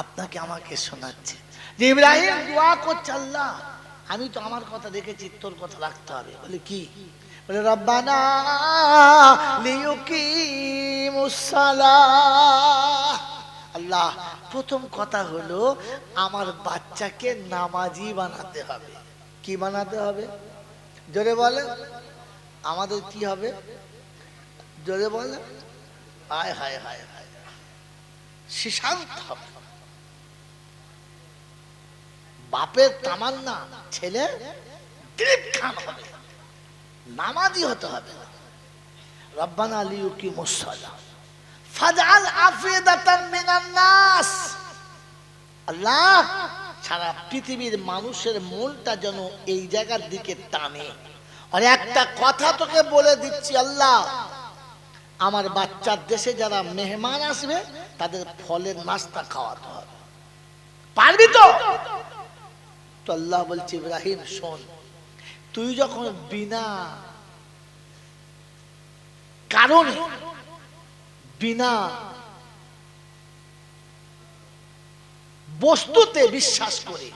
আপনাকে আমাকে শোনাচ্ছে যে ইব্রাহিম দোয়া করছে, আল্লাহ আমি তো আমার কথা রেখেছি, তোর কথা রাখতে হবে। বলে কি? বলে রব্বানা লিয়ুকিমুস সালাহ। আল্লাহ প্রথম কথা হলো আমার বাচ্চাকে নামাজি বানাতে হবে। কি বানাতে হবে? জোরে বলে, আমাদের কি হবে? জোরে বলে, হায় হায় হায় হায়, শিশান্ত হবে। বাপের তামান্না ছেলে দিলীপ খান হবে, নামাজি হতে হবে। রব্বানা লিয়ুকিমুস সালাহ ফাজআল আফিদাতাম মিনান নাস। আল্লাহ সারা পৃথিবীর মানুষের মনটা যেন এই জায়গার দিকে টানে। আর একটা কথা তোকে বলে দিচ্ছি, আল্লাহ আমার বাচ্চার দেশে যারা মেহমান আসবে তাদের ফলের নাস্তা খাওয়াতে হবে, পারবি তো? তো আল্লাহ বলছে, ইব্রাহিম শোন, তুই যখন বিনা কারণে বিনা বস্তুতে বিশ্বাস করে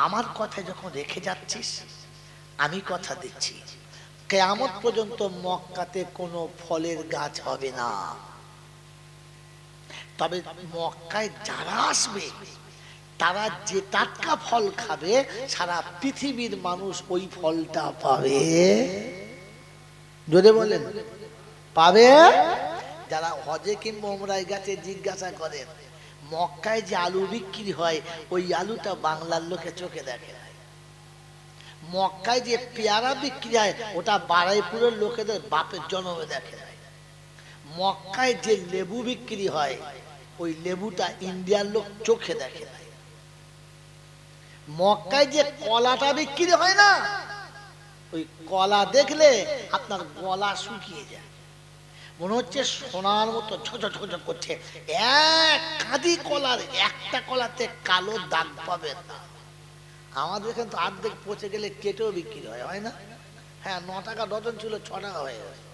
আমার কথা যখন রেখে যাচ্ছিস, আমি কথা দিচ্ছি কিয়ামত পর্যন্ত মক্কাতে কোনো ফলের গাছ হবে না। তবে মক্কায় যারা আসবে তারা যে টাটকা ফল খাবে, সারা পৃথিবীর মানুষ ওই ফলটা পাবে। যদি বলেন পাবে। যারা হজে কিংবা ওমরায় গেছে জিজ্ঞাসা করেন, মক্কায় যে আলু বিক্রি হয় ওই আলুটা বাংলার লোকে চোখে দেখে না। মক্কায় যে পেয়ারা বিক্রি হয় ওটা বারাইপুরের লোকেদের বাপের জন্মে দেখে না। মক্কায় যে লেবু বিক্রি হয় ওই লেবুটা ইন্ডিয়ার লোক চোখে দেখে না। মক্কায় যে কলাটা বিক্রি হয় না, ওই কলা দেখলে আপনার গলা শুকিয়ে যায়, মনে হচ্ছে সোনার মতো ঝকঝক করছে। এক কাঁদি কলার একটা কলাতে কালো দাগ পাবে না। আমাদের এখানে তো অর্ধেক পচে গেলে কেটেও বিক্রি হয়, হয় না? হ্যাঁ, 9 টাকা ডজন ছিল, 6 টাকা হয়ে গেছে।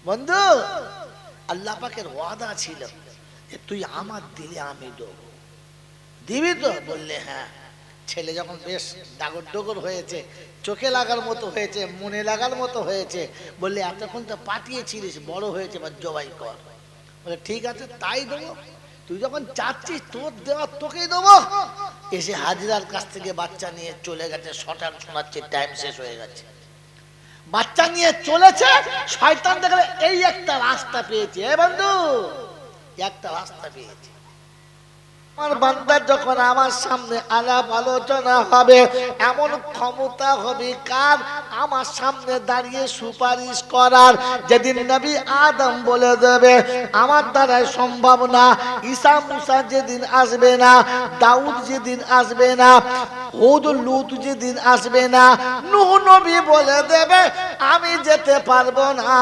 বন্ধু, আল্লাহ পাকের ওয়াদা ছিল যে তুই আমার দিলে আমি দেবো, দিবি তো? বললে হ্যাঁ। ছেলে যখন বেশ ডাগর ডগর হয়েছে, চোখে লাগার মতো হয়েছে, মনে লাগার মতো হয়েছে, বললে এতক্ষণ তো পাঠিয়েছিলিস, বড় হয়েছে, বা জবাই কর। বলে ঠিক আছে তাই দেবো। তো তুই যখন চাচ্ছিস তোর দেওয়া তোকেই দেবো। এসে হাজিরার কাছ থেকে বাচ্চা নিয়ে চলে গেছে, শটান শোনাচ্ছে, টাইম শেষ হয়ে গেছে। বাচ্চা নিয়ে চলেছে, শয়তান দেখলে এই একটা রাস্তা পেয়েছে, এ বন্ধু একটা রাস্তা পেয়েছে। আমার বান্দার যখন আমার সামনে আলাপ আলোচনা হবে, এমন ক্ষমতা হবে কার আমার সামনে দাঁড়িয়ে সুপারিশ করার। যেদিন নবী আদম বলে দেবে আমার দ্বারাই সম্ভব না, ঈসা মুসা যেদিন আসবে না, দাউদ যেদিন আসবে না, হুদ লুত যেদিন আসবে না, নূহ নবী বলে দেবে আমি যেতে পারবো না,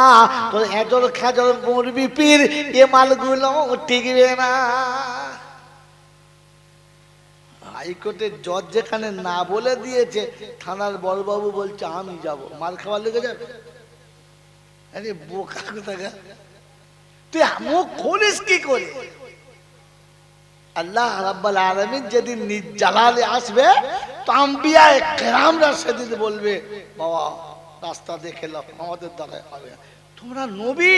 তোর এজর খেজর মুরবি পীর এ মালগুলো টিকবে না। হাইকোর্টের জজ যেখানে না বলে দিয়েছে, থানার বড়বাবু বলছে আমি যাব, মার খাওয়ার লেগে যাবে। আরে বোকা কোথাকার, তুই মুখ খুলিস কি করে? আল্লাহ রাব্বুল আলামিন যেদিন নিজ জালালে আসবে, তো আম্বিয়া কেরামরা সেদিন বলবে বাবা রাস্তা দেখে লাও, আমাদের দ্বারা হবে। তোমরা নবী?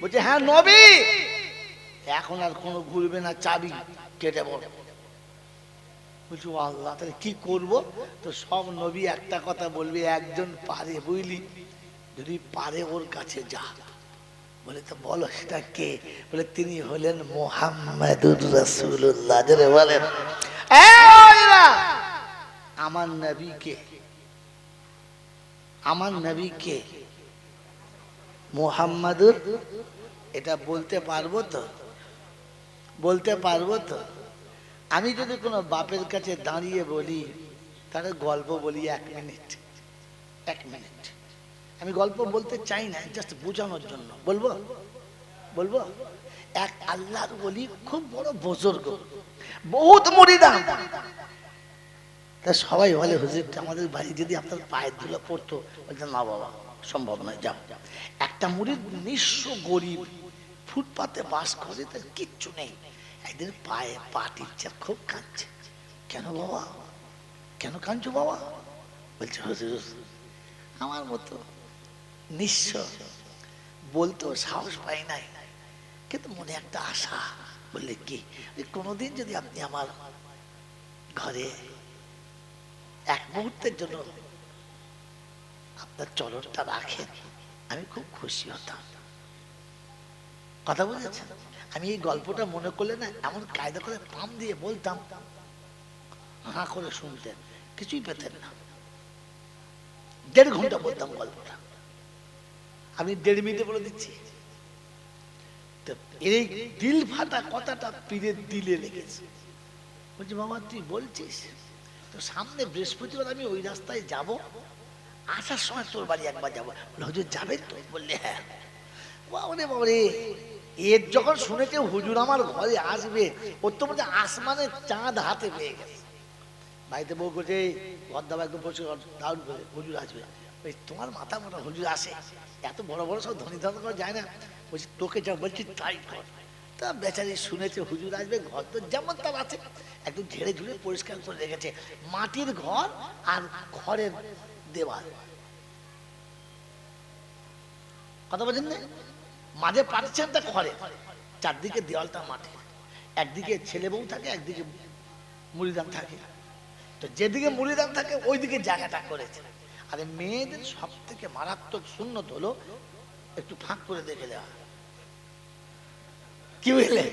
বলছে হ্যাঁ নবী। এখন আর কোনো ঘুরবে না, চাবি কেটে পড়ে। বলছি আল্লাহ তাহলে কি করব? তো সব নবী একটা কথা বলবে, একজন পারে বুঝলি, যদি পারে ওর কাছে যা। বলে তো বলো সেটা কে? বলে তিনি হলেন মুহাম্মাদুর রাসূলুল্লাহ। যারা বলেন আমার নবী কে? আমার নবী কে? মুহাম্মাদুর। এটা বলতে পারবো তো? বলতে পারবো তো? আমি যদি কোনো বাপের কাছে দাঁড়িয়ে বলি, তাহলে গল্প বলি 1 মিনিট, 1 মিনিট। আমি গল্প বলতে চাই না, জাস্ট বোঝানোর জন্য বলবো। বলবো এক আল্লাহর ওলি, খুব বড় বুজুর্গ, বহুত মুরিদান। তা সবাই বলে হুজুর আমাদের বাড়ি যদি আপনার পায়ের ধুলো পড়তো। বলছে না বাবা সম্ভব নয়, যাও। একটা মুরিদ নিঃস্ব গরিব, ফুটপাতে বাস করে, তার কিচ্ছু নেই। একদিন পায়ে পা টিপছে, খুব কাঁদছে। কেন বাবা, কেন কাঁদছো বাবা? বলছে হুজুর আমার মতো নিঃস্ব, বলতেও সাহস পাই নাই, কিন্তু মনে একটা আশা। বললে কি? কোনোদিন যদি আপনি আমার ঘরে এক মুহূর্তের জন্য আপনার চরণটা রাখেন, আমি খুব খুশি হতাম। কথা বুঝেছেন? আমি এই গল্পটা মনে করলে না, এমন কায়দা করে পাম দিয়ে বলতাম, হাঁ করে শুনতেন, কিছুই পেতেন না। 1.5 ঘন্টা বলতাম গল্পটা, আমি 1.5 মিনিটে বলে দিচ্ছি। এই দিল ফাটা কথাটা পীরের দিলে লেগেছে। বলছি বাবা তুই বলছিস তো, সামনে বৃহস্পতিবার আমি ওই রাস্তায় যাব, আসার সময় তোর বাড়ি একবার যাবো। হুজুর যাবেন তো? বললে হ্যাঁ। বাবারে বাবারে, এর যখন শুনেছে হুজুর আমার ঘরে আসবে, ওর তো মধ্যে আসমানের চাঁদ হাতে পেয়ে গেছে। বাড়িতে বউ করছে ঘর দাবা একদম পরিষ্কার দারুণ করে, হুজুর আসবে। ওই তোমার মাথা মোটা হুজুর আসে, এত বড় বড় সব ধনী ধন করা যায় না। বলছি তোকে যা বলছি তাই কর। তা বেচারি শুনেছে হুজুর আসবে, ঘর তো যেমন তার আছে একদম ঝেড়ে ঝুড়ে পরিষ্কার করে রেখেছে। মাটির ঘর আর ঘরের দেওয়াল, কথা বলছেন না? মাঝে পার্টিশনটা ঘরের, চারদিকে দেওয়ালটা মাটির, একদিকে ছেলে বউ থাকে, একদিকে মুড়িদান থাকে। তো যেদিকে মুড়িদান থাকে ওইদিকে জায়গাটা করেছে। আর মেয়েদের সব থেকে মারাত্মক সুন্নত হলো একটু ফাঁক করে দেখে দেওয়া। কি বুঝলে?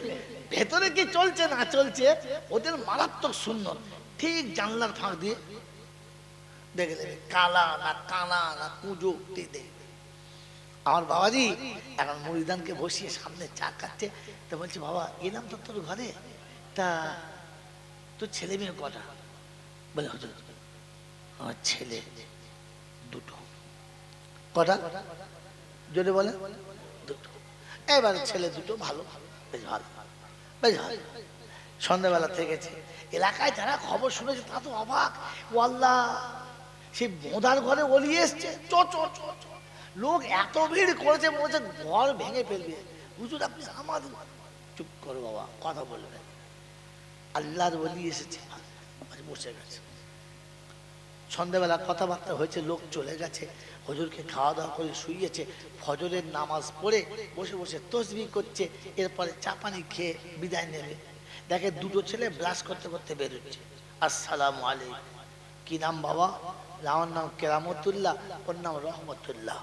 ভেতরে কি চলছে না চলছে ওদের মারাত্মক সুন্নত। ঠিক জানলার ফাঁক দিয়ে দেখে দেবে, কালা না কানা না কুঁজো দেখে। আমার বাবাজি এখন মুড়িদানকে বসিয়ে সামনে চা খাচ্ছে। তা বলছি বাবা এলাম তো তোর ঘরে, তা তোর ছেলে মেয়ে কটা? বলে হুজুর আমার ছেলে 2টো। কটা? জোরে বলে 2টো। এবার ছেলে 2টো, ভালো, বেশ ভালো, বেশ ভালো। সন্ধ্যাবেলা থেকেছে, এলাকায় যারা খবর শুনেছে তা তো অবাক। ও আল্লাহ, সেই বোঁদার ঘরে ওলি এসছে, চ চ চ চ। লোক এত ভিড় করেছে, মনে হচ্ছে ঘর ভেঙে ফেলবে। হুজুর আপনি আমাদের, চুপ করো বাবা, কথা বলবেন। আল্লাহর ওলি এসেছে, বসে গেছে। সন্ধ্যাবেলা কথাবার্তা হয়েছে, লোক চলে গেছে, হুজুরকে খাওয়া দাওয়া করে শুইয়েছে, ফজরের নামাজ পড়ে বসে বসে তসবিহ করছে, এরপরে চা পানি খেয়ে বিদায় নেবে। দেখে দুটো ছেলে ব্রাশ করতে করতে বেরোচ্ছে। আসসালামু আলাইকুম। কি নাম বাবা? আমার নাম কেরামতুল্লাহ, ওর নাম রহমতুল্লাহ।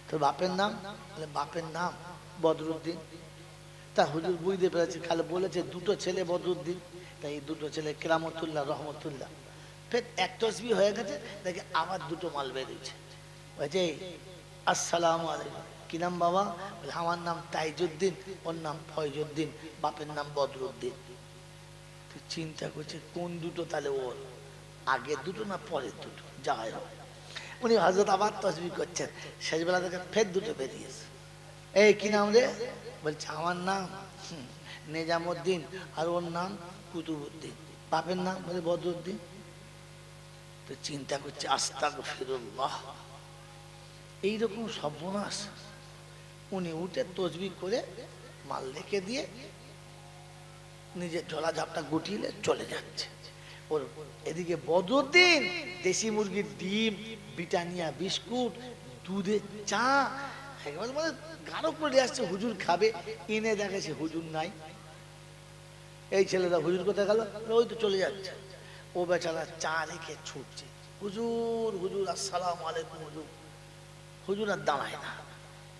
তোর বাপের নাম? বাপের নাম বদরুদ্দিন। তা হুজুর বুঝতে পেরেছে, খালি বলেছে দুটো ছেলে বদরুদ্দিন, তাই এই দুটো ছেলে কেরামতুল্লাহ রহমতুল্লাহ। ফের এক তসবিহ হয়ে গেছে, দেখে আবার দুটো মাল বেরিয়েছে। বলছে আসসালামু আলাইকুম। কি নাম বাবা? আমার নাম তাইজুদ্দিন, ওর নাম ফয়জুদ্দিন, বাপের নাম বদরুদ্দিন। চিন্তা করছে কোন দুটো তাহলে ওর, আগে দুটো না পরের দুটো, যাই হোক। উনি হযরত আবার তসবিহ করছেন, শেষবেলা থেকে ফের দুটো বেরিয়েছে। এই কি নাম রে? বলছে আমার নাম নিজামুদ্দিন, আর ওর নাম কুতুবুদ্দিন। বাপের নাম? বলে বদরুদ্দিন। তো চিন্তা করছে আস্তাগফিরুল্লাহ, এইরকম সর্বনাশ। উনি উঠে তসবিহ করে মাল রেখে দিয়ে নিজের ঝোলা ঝাপটা গুটিয়ে চলে যাচ্ছে। ওর এদিকে বদরুদ্দিন দেশি মুরগির ডিম, ব্রিটানিয়া বিস্কুট, দুধের চা একেবারে মানে গাঢ় করে আসছে, হুজুর খাবে। এনে দেখেছে হুজুর নাই। এই ছেলেটা হুজুর কোথায় গেল? ওই তো চলে যাচ্ছে। ও বেচারা চা রেখে ছুটছে, হুজুর হুজুর আসসালামু আলাইকুম হুজুর। হুজুর আর দাঁড়ায় না,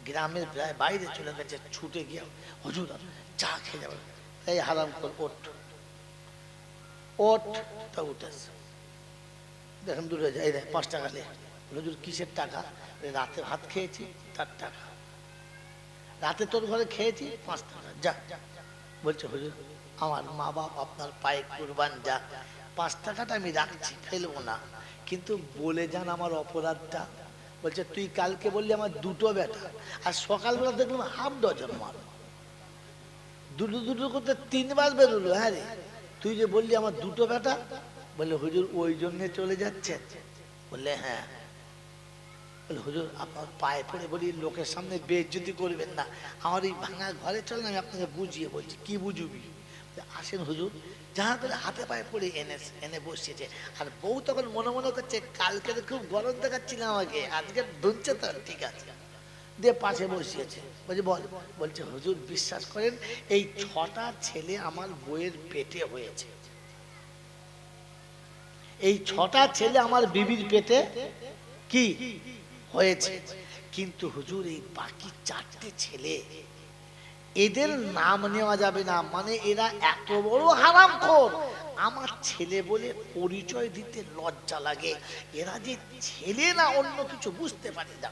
গ্রামের প্রায় বাইরে চলে গেছে, ছুটে গিয়ে হুজুর চা খেয়ে যাবে। এই হারাম কর, ওঠ ওঠ। তা উঠেছে, দেখেন দূরে যায়, 5 টাকা লে। হুজুর কিসের টাকা? রাতে ভাত খেয়েছি তার টাকা। রাতে তোর ঘরে খেয়েছি 5 টাকা, যা। বলছে হুজুর আমার মা বাপ আপনার পায়ে কুরবান, যা 5 টাকাটা আমি রাখছি, ফেলবো না, কিন্তু বলে যান আমার অপরাধটা। বলছে তুই কালকে বললি আমার দুটো বেটা, আর সকালবেলা দেখলাম হাফ ডজন মাল, দুটো দুটো করতে 3 বার বেরোলো। হ্যাঁ রে, তুই যে বললি আমার দুটো বেটা। বললে হুজুর ওই জন্য চলে যাচ্ছে? বললে হ্যাঁ। বলে হুজুর আপনার পায়ে পড়ে বলি, লোকের সামনে বেইজ্জতি করবেন না, আমার এই ভাঙা ঘরে চলেন, আমি আপনাকে বুঝিয়ে বলছি। কি বুঝবি? আসেন হুজুর। যাহা করে হাতে পায়ে পড়ে এনে বসিয়েছে। আর বউ তখন মনে মনে করছে কালকে খুব গরম দেখাচ্ছিল আমাকে, আজকে ধুনছে তো, ঠিক আছে, দিয়ে পাশে বসিয়েছে। বলছে বল। বলছে হুজুর বিশ্বাস করেন এই 6টা ছেলে আমার বউয়ের পেটে হয়েছে, এই 6টা ছেলে আমার বিবির পেটে কি হয়েছে, কিন্তু হুজুর এই বাকি 4টে ছেলে এদের নাম নেওয়া যাবে না, মানে এরা এত বড় হারামখোর, আমার ছেলে বলে পরিচয় দিতে লজ্জা লাগে। এরা যে ছেলে না অন্য কিছু বুঝতে পারি না,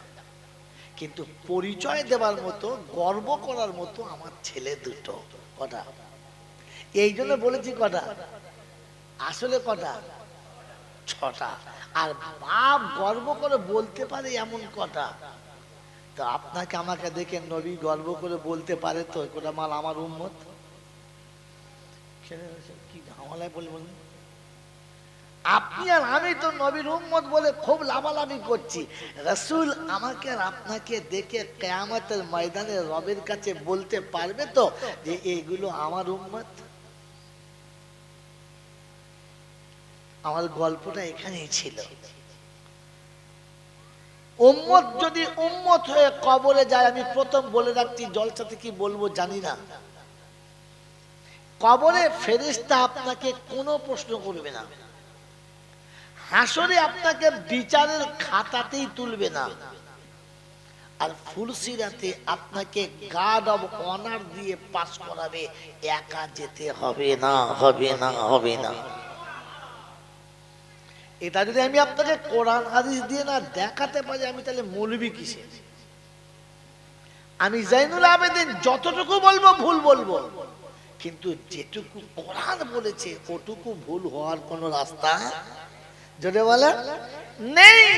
কিন্তু পরিচয় দেবার মতো, গর্ব করার মতো আমার ছেলে দুটো। কটা? এই জন্য বলেছি কটা, আসলে কটা? 6টা। আর বাপ গর্ব করে বলতে পারে এমন কটা। তো আপনাকে আমাকে দেখে নবী গর্ব করে বলতে পারে তো কোটা মাল আমার উম্মত? কি ঝামেলায় বলবেন আপনি আর আমি তো নবীর উম্মত বলে খুব লাভালাভি করছি। রাসূল আমাকে আর আপনাকে দেখে কিয়ামতের ময়দানে রবের কাছে বলতে পারবে তো যে এগুলো আমার উম্মত? আমার গল্পটা এখানেই ছিল। উম্মত যদি উম্মত হয়ে কবরে যায়, আমি প্রথম বলে রাখছি, জলসাতে কি বলবো জানি না, কবরে ফেরেশতা আপনাকে কোনো প্রশ্ন করবে না, হাসরে আপনাকে বিচারের খাতাতেই তুলবে না, আর ফুলসিরাতে আপনাকে গার্ড অব অনার দিয়ে পাস করাবে, একা যেতে হবে না, হবে না, হবে না। এটা যদি আমি আপনাকে কোরআন হাদিস দিয়ে না দেখাতে পারি, আমি তাহলে মৌলবি কিসের? আমি জাইনুল আবেদিন যতটুকু বলবো ভুল বলবো, কিন্তু যেটুকু কোরআন বলেছে ওটুকু ভুল হওয়ার কোন রাস্তা যদি বলে নেই।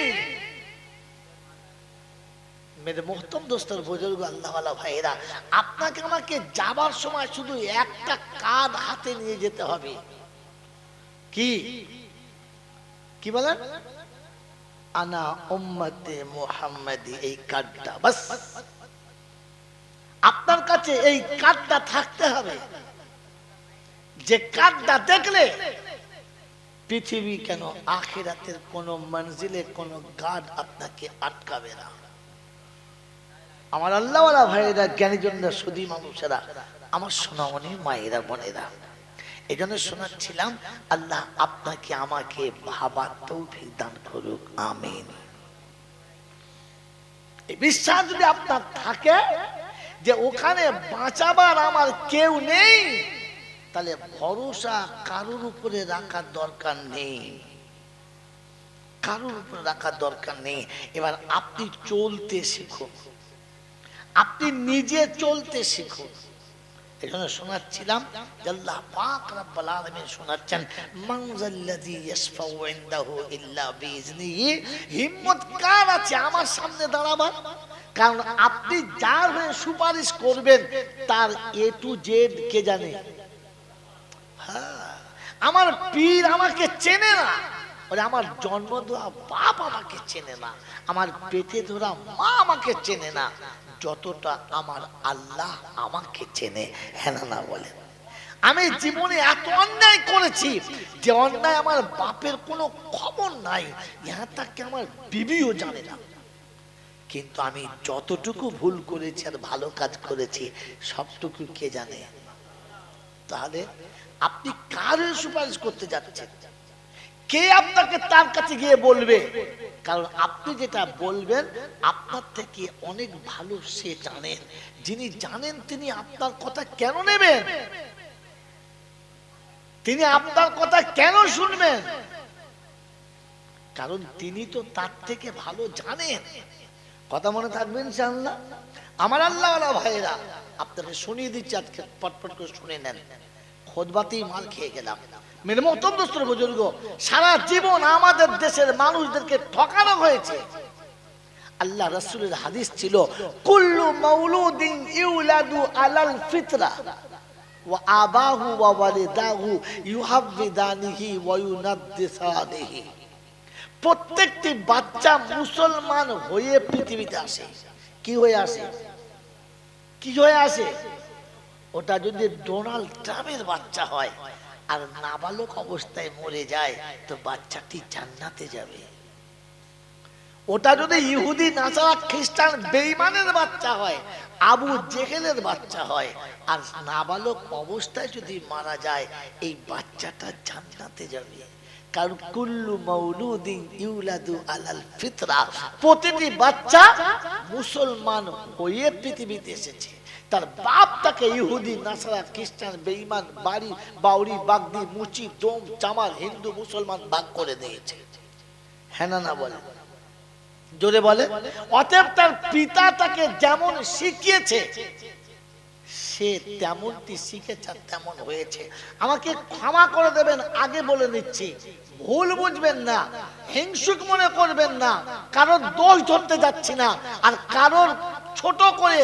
মেরে মোহতরম দোস্তর বুজুর্গ আল্লাহওয়ালা ভাইরা, আপনাকে আমাকে যাবার সময় শুধু একটা কার্ড হাতে নিয়ে যেতে হবে। কি কি বলেন? আনা উম্মতে মুহাম্মাদি, এই কার্ডটা বাস আপনার কাছে, এই কার্ডটা থাকতে হবে। যে কার্ডটা দেখলে পৃথিবী কেন, আখিরাতের কোন মঞ্জিলে কোন গার্ড আপনাকে আটকাবে না। আমার আল্লাহওয়ালা ভাইয়েরা, জ্ঞানীজনরা, সুধী মানুষেরা, আমার সোনামণি মায়েরা, বোনেরা, এই জন্য শোনাচ্ছিলাম, আল্লাহ আপনাকে আমাকে ভাবার তৌফিক দান করুক, আমিন। এই বিশ্বাস যদি আপনার থাকে যে ওখানে বাঁচাবার আমার কেউ নেই, তাহলে ভরসা কারোর উপরে রাখার দরকার নেই, কারোর উপরে রাখার দরকার নেই। এবার আপনি চলতে শিখুন, আপনি নিজে চলতে শিখুন। এই জন্য শোনাচ্ছিলাম, আল্লাহ পাক রব্বুল আলামিন শোনাচ্ছেন, মানজাল্লাযী ইয়াশফাউ ইনদাহু ইল্লা বিইজনিহি, হিম্মত কার আছে আমার সামনে দাঁড়াবার? কারণ আপনি যার হয়ে সুপারিশ করবেন তার এ টু জেড কে জানে? হ্যাঁ, আমার পীর আমাকে চেনে না, আমার জন্ম দেওয়া বাপ আমাকে চেনে না, আমার পেটে ধরা মা আমাকে চেনে না, যতটা আমার আল্লাহ আমাকে চেনে। হ্যাঁ না বলে? আমি জীবনে এত অন্যায় করেছি যে অন্যায় আমার বাপের কোনো খবর নাই, ইহা তাকে আমার বিবিও জানে না, কিন্তু আমি যতটুকু ভুল করেছি আর ভালো কাজ করেছি সবটুকু কে জানে? তাহলে আপনি কার সুপারিশ করতে যাচ্ছেন? কে আপনাকে তার কাছে গিয়ে বলবে? কারণ আপনি যেটা বলবেন আপনার থেকে অনেক ভালো সে জানেন। যিনি জানেন তিনি আপনার কথা কেন নেবেন? তিনি আপনার কথা কেন শুনবেন? কারণ তিনি তো তার থেকে ভালো জানেন। কথা মনে থাকবেন ইনশাআল্লাহ? আমার আল্লাহওয়ালা ভাইয়েরা, আপনাকে শুনিয়ে দিচ্ছি, আজকে পটপট করে শুনে নেন, খুতবাতেই মাল খেয়ে গেলাম। মেরে মোহতরম দোস্ত বুজুর্গ, সারা জীবন আমাদের দেশের মানুষদেরকে ঠকানো হয়েছে। আল্লাহ রাসূলের হাদিস ছিল, কুল্লু মাউলুদিন ইউলাদু আলাল ফিতরা ওয়া আবাহু ওয়া ওয়ালিদাহু ইউহাব্বিদানিহি ওয়া ইউনাদ্দিসানিহি। প্রত্যেকটি বাচ্চা মুসলমান হয়ে পৃথিবীতে আসে। কি হয়ে আসে? কি হয়ে আসে? ওটা যদি ডোনাল্ড ট্রাম্পের বাচ্চা হয় আর নাবালক অবস্থায় মরে যায় তো বাচ্চাটি জান্নাতে যাবে। ওটা যদি ইহুদি, নাসারা, খ্রিস্টান, বেঈমানের বাচ্চা হয়, আবু জেহেলের বাচ্চা হয়, আর নাবালক অবস্থায় যদি মারা যায়, এই বাচ্চাটা জান্নাতে যাবে। কারণ কুল্লু মাউলুদিন ইউলাদু আলাল ফিতরা, প্রতিটি বাচ্চা মুসলমান হয়ে পৃথিবীতে এসেছে। তার বাপ তাকে ইহুদি, নাসারা, খ্রিস্টান, বেঈমান, বাড়ি বাউরি, বাগদি, মুচি, দম, চামার, হিন্দু, মুসলমান ভাগ করে দিয়েছে। হ্যাঁ না বলে? জোরে বলে। অতএব তার পিতা তাকে যেমন শিখিয়েছে সে তেমনটি শিখেছে, তেমন হয়েছে। আমাকে ক্ষমা করে দেবেন, আগে বলে নিচ্ছি, ভুল বুঝবেন না, হিংসুক মনে করবেন না, কারোর দোষ ধরতে যাচ্ছি না, আর কারোর ছোট করে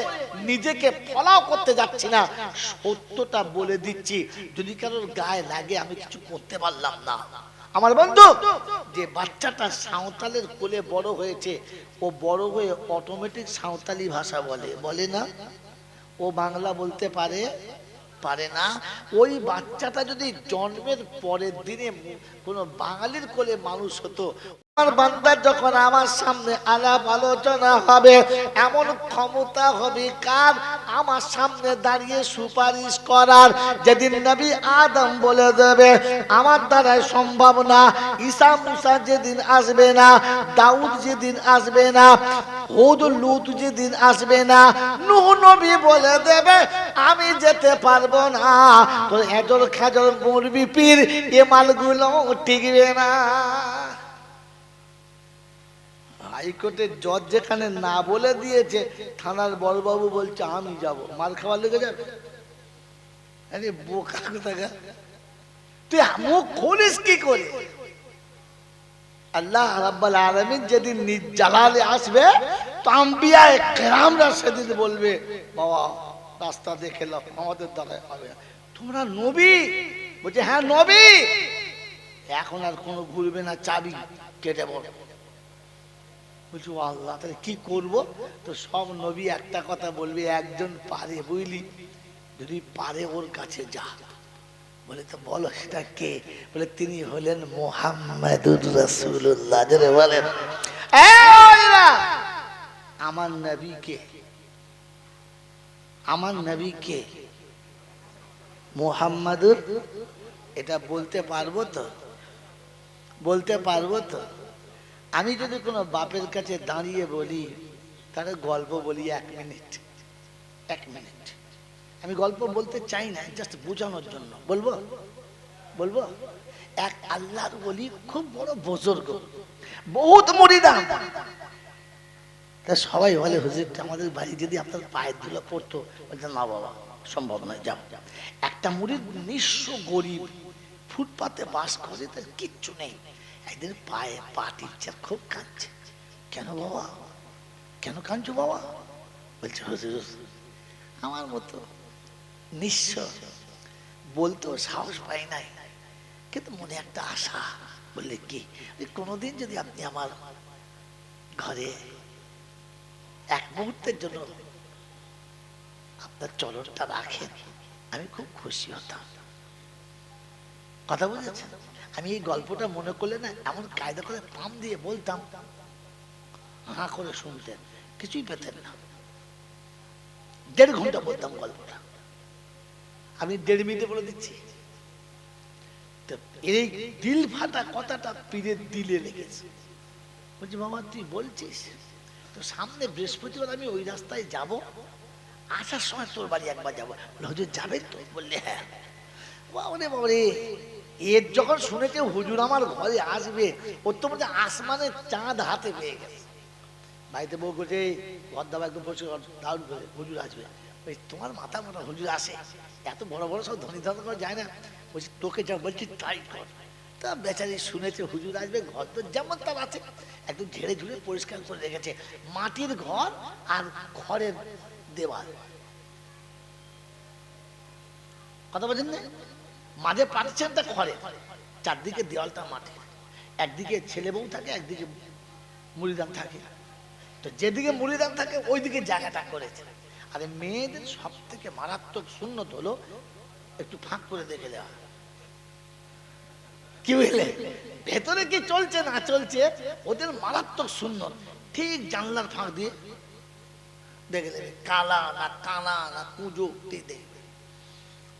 নিজেকে ফলাও করতে যাচ্ছি না, সত্যটা বলে দিচ্ছি। যদি কারোর গায়ে লাগে আমি কিছু করতে পারলাম না। আমার বন্ধু, যে বাচ্চাটা সাঁওতালের কোলে বড় হয়েছে, ও বড় হয়ে অটোমেটিক সাঁওতালি ভাষা বলে, বলে না? ও বাংলা বলতে পারে? পারে না। ওই বাচ্চাটা যদি জন্মের পরের দিনে কোনো বাঙালির কোলে মানুষ হতো, আমার বান্দার যখন আমার সামনে আলাপ আলোচনা হবে, এমন ক্ষমতা হবে কার? আমার সামনে দাঁড়িয়ে সুপারিশ করার। যেদিন নবী আদম বলে দেবে আমার দ্বারা সম্ভব না, ঈসা মুসা যেদিন আসবে না, দাউদ যেদিন আসবে না, হুদ লুত যেদিন আসবে না, নূহ নবী বলে দেবে আমি যেতে পারবো না, তো এজর খাজর মুরবি পীর এ মালগুলো টিকবে না। হাইকোর্টের জজ যেখানে না বলে দিয়েছে, থানার বড়বাবু বলছে আমি যাব, মার খাওয়ার লেগে যাবে? আরে বোকা কোথাকা, তুই মুখ খুলিস কি করে? আল্লাহ রাব্বুল আলামিন যেদিন নিজ জালালে আসবে, তো আম্বিয়া কেরামরা সেদিন বলবে বাবা রাস্তা দেখে লাও, আমাদের দ্বারা হবে। তোমরা নবী? বলছে হ্যাঁ নবী। এখন আর কোনো ঘুরবে না, চাবি কেটে বল। বলছি আল্লাহ তাহলে কি করবো? তো সব নবী একটা কথা বলবে, একজন পারে বুঝলি, যদি পারে ওর কাছে যা, বলে তো বলো সেটা কে? বলে তিনি হলেন মুহাম্মাদুর রাসূলুল্লাহ। যারা বলেন আমার নবী কে? আমার নবী কে? মুহাম্মাদুর। এটা বলতে পারবো তো? বলতে পারবো তো? আমি যদি কোনো বাপের কাছে দাঁড়িয়ে বলি, তাহলে গল্প বলি 1 মিনিট, 1 মিনিট। আমি গল্প বলতে চাই না, জাস্ট বোঝানোর জন্য বলবো। বলবো এক আল্লাহর ওলি, খুব বড় বুজুর্গ, বহুত মুরিদান। তা সবাই বলে হুজুর আমাদের বাড়ি যদি আপনার পায়ের ধুলো পড়তো। বলছে না বাবা, সম্ভব নয়, যাও। একটা মুরিদ নিঃস্ব গরিব, ফুটপাতে বাস করে, তার কিচ্ছু নেই। একদিন পায়ে পা টিপছে, খুব কাঁদছে। কেন বাবা, কেন কাঁদছো বাবা? বলছে হুজুর আমার মতো নিঃস্ব, বলতেও সাহস পাই নাই, কিন্তু মনে একটা আশা। বললে কি? কোনোদিন যদি আপনি আমার ঘরে 1 মুহূর্তের জন্য আপনার চলনটা রাখেন, আমি খুব খুশি হতাম। কথা বুঝেছেন? আমি এই গল্পটা মনে করলে না, এমন কায়দা করে পাম দিয়ে বলতাম, হাঁ করে শুনতেন, কিছুই পেতেন না। 1.5 ঘন্টা বলতাম গল্পটা, আমি 1.5 মিনিটে বলে দিচ্ছি। এই দিল ফাটা কথাটা পীরের দিলে লেগেছে। বলছি বাবা তুই বলছিস তো, সামনে বৃহস্পতিবার আমি ওই রাস্তায় যাব, আসার সময় তোর বাড়ি একবার যাবো। হুজুর যাবেন তো? বললে হ্যাঁ। বাবারে বাবারে, এর যখন শুনেছে হুজুর আমার ঘরে আসবে, ওর তো মধ্যে আসমানের চাঁদ হাতে পেয়ে গেছে। বাড়িতে বউ করছে ঘর দাবা একদম পরিষ্কার দারুণ করে, হুজুর আসবে। ওই তোমার মাথা মোটা, হুজুর আসে, এত বড় বড় সব ধনী ধনী করা যায় না। বলছি তোকে যা বলছি তাই কর। তা বেচারি শুনেছে হুজুর আসবে, ঘর তো যেমন তার আছে, একদম ঝেড়ে ঝুড়ে পরিষ্কার করে রেখেছে। মাটির ঘর আর খড়ের দেওয়াল। কথা বলছেন না? মাঝে পার্টিশনটা খড়ে, চারদিকে দেওয়ালটা মাটি। একদিকে ছেলে বউ থাকে, একদিকে মুড়িদান থাকে। তো যেদিকে মুড়িদান থাকে ওইদিকে জায়গাটা করেছে। আরে মেয়েদের সব থেকে মারাত্মক সুন্নত হলো একটু ফাঁক করে দেখে দেওয়া। কি বুঝলে? ভেতরে কি চলছে না চলছে, ওদের মারাত্মক সুন্নত। ঠিক জানলার ফাঁক দিয়ে দেখে দেবে, কালা না কানা না কুজো দেখবে।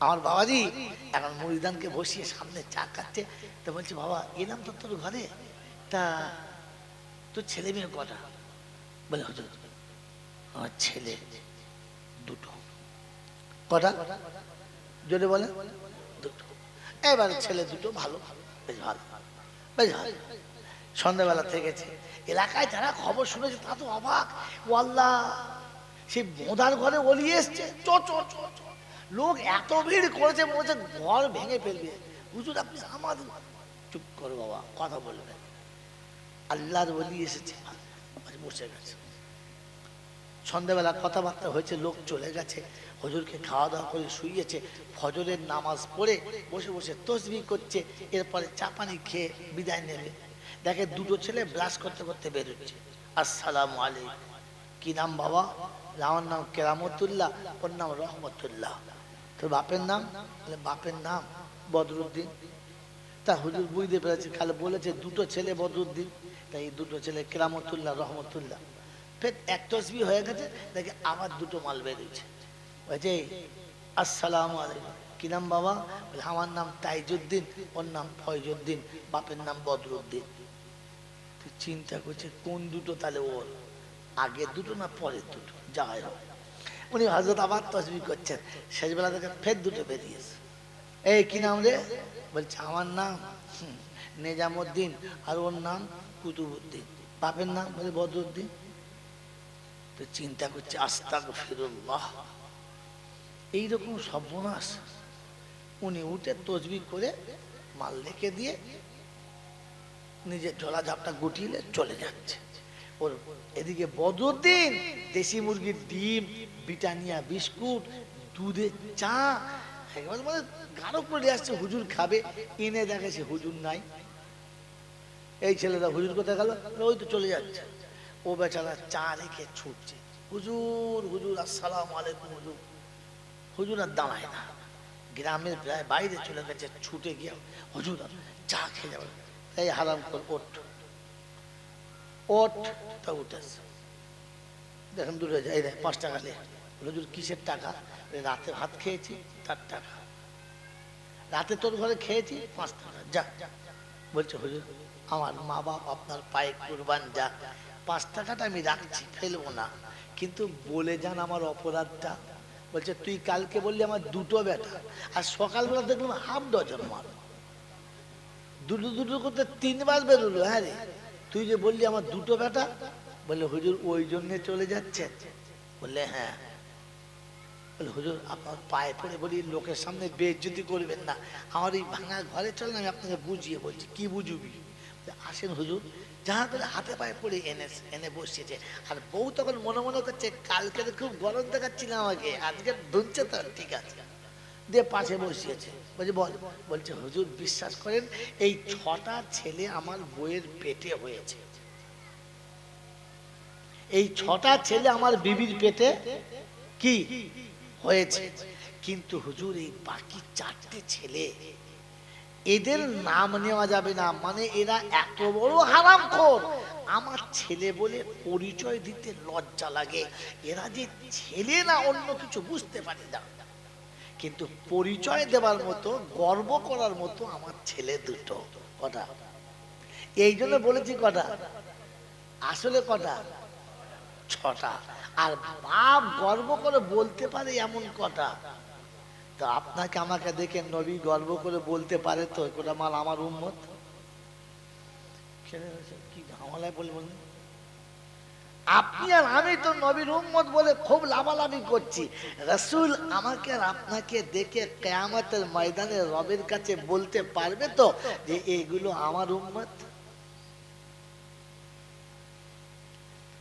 আমার বাবাজি এখন মুড়িদানকে বসিয়ে সামনে চা খাচ্ছে। তো বলছি বাবা এলাম তো তোর ঘরে, তা তোর ছেলে মেয়ে কটা? বলে হুজুর আমার ছেলে 2টো। কটা? জোরে বলে 2টো। এবার ছেলে 2টো, ভালো, বেশ ভালো, বেশ ভালো। সন্ধ্যাবেলা থেকেছে, এলাকায় যারা খবর শুনেছে তা তো অবাক। ও আল্লাহ, সেই বোঁদার ঘরে ওলি এসছে, চ চ চ চ। লোক এত ভিড় করেছে, মনে হচ্ছে ঘর ভেঙে ফেলবে। হুজুর আপনি আমাদের, চুপ করো বাবা, কথা বলবেন। আল্লাহর ওলি এসেছে, বসে গেছে। সন্ধ্যাবেলা কথাবার্তা হয়েছে, লোক চলে গেছে, হুজুরকে খাওয়া দাওয়া করে শুইয়েছে। ফজরের নামাজ পড়ে বসে বসে তসবিহ করছে। এরপরে চা পানি খেয়ে বিদায় নেবে। দেখে 2টো ছেলে ব্রাশ করতে করতে বেরোচ্ছে। আসসালামু আলাইকুম। কি নাম বাবা? আমার নাম কেরামতুল্লাহ, ওর নাম রহমতুল্লাহ। তোর বাপের নাম? বাপের নাম বদরুদ্দিন। তা হুজুর বুঝতে পেরেছে, খালি বলেছে 2টো ছেলে বদরুদ্দিন, তাই এই 2টো ছেলে কেরামতুল্লাহ রহমতুল্লাহ। ফের এক তসবিহ হয়ে গেছে, দেখে আবার 2টো মাল বেরিয়েছে। বলছে আসসালামু আলাইকুম। কি নাম বাবা? বলে আমার নাম তাইজুদ্দিন, ওর নাম ফয়জুদ্দিন, বাপের নাম বদরুদ্দিন। তুই চিন্তা করছে কোন 2টো তাহলে ওর, আগের 2টো না পরের 2টো? যাই হোক, উনি হযরত আবার তসবিহ করছেন, শেষবেলা দেখে ফের 2টো বেরিয়েছে। এই কি নাম রে? বলছে আমার নাম নেজামুদ্দিন, আর ওর নাম কুতুবুদ্দিন। বাপের নাম? বলে বদরুদ্দিন। তো চিন্তা করছে আস্তাগফিরুল্লাহ, এইরকম সর্বনাশ। উনি উঠে তসবিহ করে মাল রেখে দিয়ে নিজের ঝোলাঝাপটা গুটিয়ে চলে যাচ্ছে। ওর এদিকে বদরুদ্দিন দেশি মুরগির ডিম, ব্রিটানিয়া বিস্কুট, দুধের চা একেবারে মানে গাঢ় করে আসছে, হুজুর খাবে। এনে দেখেছে হুজুর নাই। এই ছেলেটা হুজুর কোথায় গেল? ওই তো চলে যাচ্ছে। ও বেচারা চা রেখে ছুটছে, হুজুর হুজুর আসসালামু আলাইকুম হুজুর। হুজুর আর দাঁড়ায় না, গ্রামের প্রায় বাইরে চলে গেছে, ছুটে গিয়ে হুজুর চা খেয়ে যাবে, এই হারাম কর ওঠ ওঠ, তা উঠেছে। দেখেন দূরে যাই, 5 টাকা নিয়ে। হুজুর কিসের টাকা? রাতে ভাত খেয়েছি তার টাকা, রাতে তোর ঘরে খেয়েছি 5 টাকা, যা। বলছে হুজুর আমার মা বাপ আপনার পায়ে কুরবান, যা 5 টাকাটা আমি রাখছি, ফেলবো না, কিন্তু বলে যান আমার অপরাধটা। বলছে তুই কালকে বললি আমার 2টো বেটা, আর সকালবেলা দেখলাম হাফ ডজন মাল, দুটো দুটো করতে 3 বার বেরোলো। হ্যাঁ রে, তুই যে বললি আমার 2টো বেটা। বললে হুজুর ওই জন্যে চলে যাচ্ছে? বললে হ্যাঁ। বলে হুজুর আপনার পায়ে পড়ে বলি লোকের সামনে বেইজ্জতি করবেন না, আমার এই ভাঙা ঘরে চলেন, আমি আপনাকে বুঝিয়ে বলছি। কি বুঝবি? আসেন হুজুর। যাহা করে হাতে পায়ে পড়ে এনে বসিয়েছে, আর বউ তখন মনে মনে করছে কালকে তো খুব গরম দেখাচ্ছিল আমাকে, আজকে ধুনছে তো, ঠিক আছে, দিয়ে পাশে বসিয়েছে। বলছে বল। বলছে হুজুর বিশ্বাস করেন এই 6টা ছেলে আমার বউয়ের পেটে হয়েছে, এই 6টা ছেলে আমার বিবির পেটে কি হয়েছে, কিন্তু হুজুর এই বাকি 4টে ছেলে এদের নাম নেওয়া যাবে না, মানে এরা এত বড় হারামখোর, আমার ছেলে বলে পরিচয় দিতে লজ্জা লাগে, এরা যে ছেলে না অন্য কিছু বুঝতে পারি না, কিন্তু পরিচয় দেওয়ার মতো গর্ব করার মতো আমার ছেলে 2টো। কটা? এই জন্য বলেছি কটা, আসলে কটা? 6টা। আর বাপ গর্ব করে বলতে পারে এমন কটা। তো আপনাকে আমাকে দেখে নবী গর্ব করে বলতে পারে তো কোটা মাল আমার উম্মত? কি ঝামেলায় বলবেন আপনি আর আমি তো নবীর উম্মত বলে খুব লাভালাভি করছি। রাসূল আমাকে আর আপনাকে দেখে কিয়ামতের ময়দানে রবের কাছে বলতে পারবে তো যে এগুলো আমার উম্মত?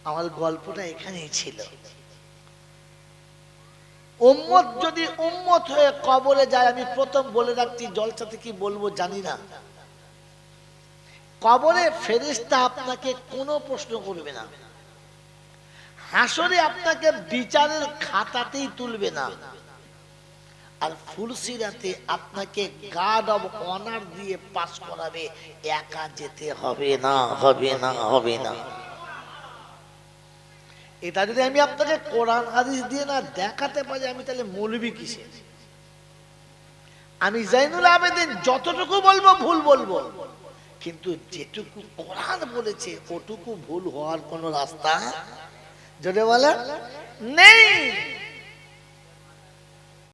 আমার গল্পটা এখানেই ছিল। উম্মত যদি উম্মত হয়ে কবরে যায়, আমি প্রথম বলে রাখছি, জলসাতে কি বলবো জানি না, কবরে ফেরেশতা আপনাকে কোনো প্রশ্ন করবে না, হাসরে আপনাকে বিচারের খাতাতেই তুলবে না, আর ফুলসিরাতে আপনাকে গার্ড অব অনার দিয়ে পাস করাবে, একা যেতে হবে না, হবে না, হবে না। এটা যদি আমি আপনাকে কোরআন হাদিস দিয়ে না দেখাতে পারি, আমি তাহলে মৌলবি কিসে? আমি জাইনুল আবেদিন যতটুকু বলবো ভুল বলবো, কিন্তু যেটুকু কোরআন বলেছে ওটুকু ভুল হওয়ার কোনো রাস্তা যদি বলে নেই।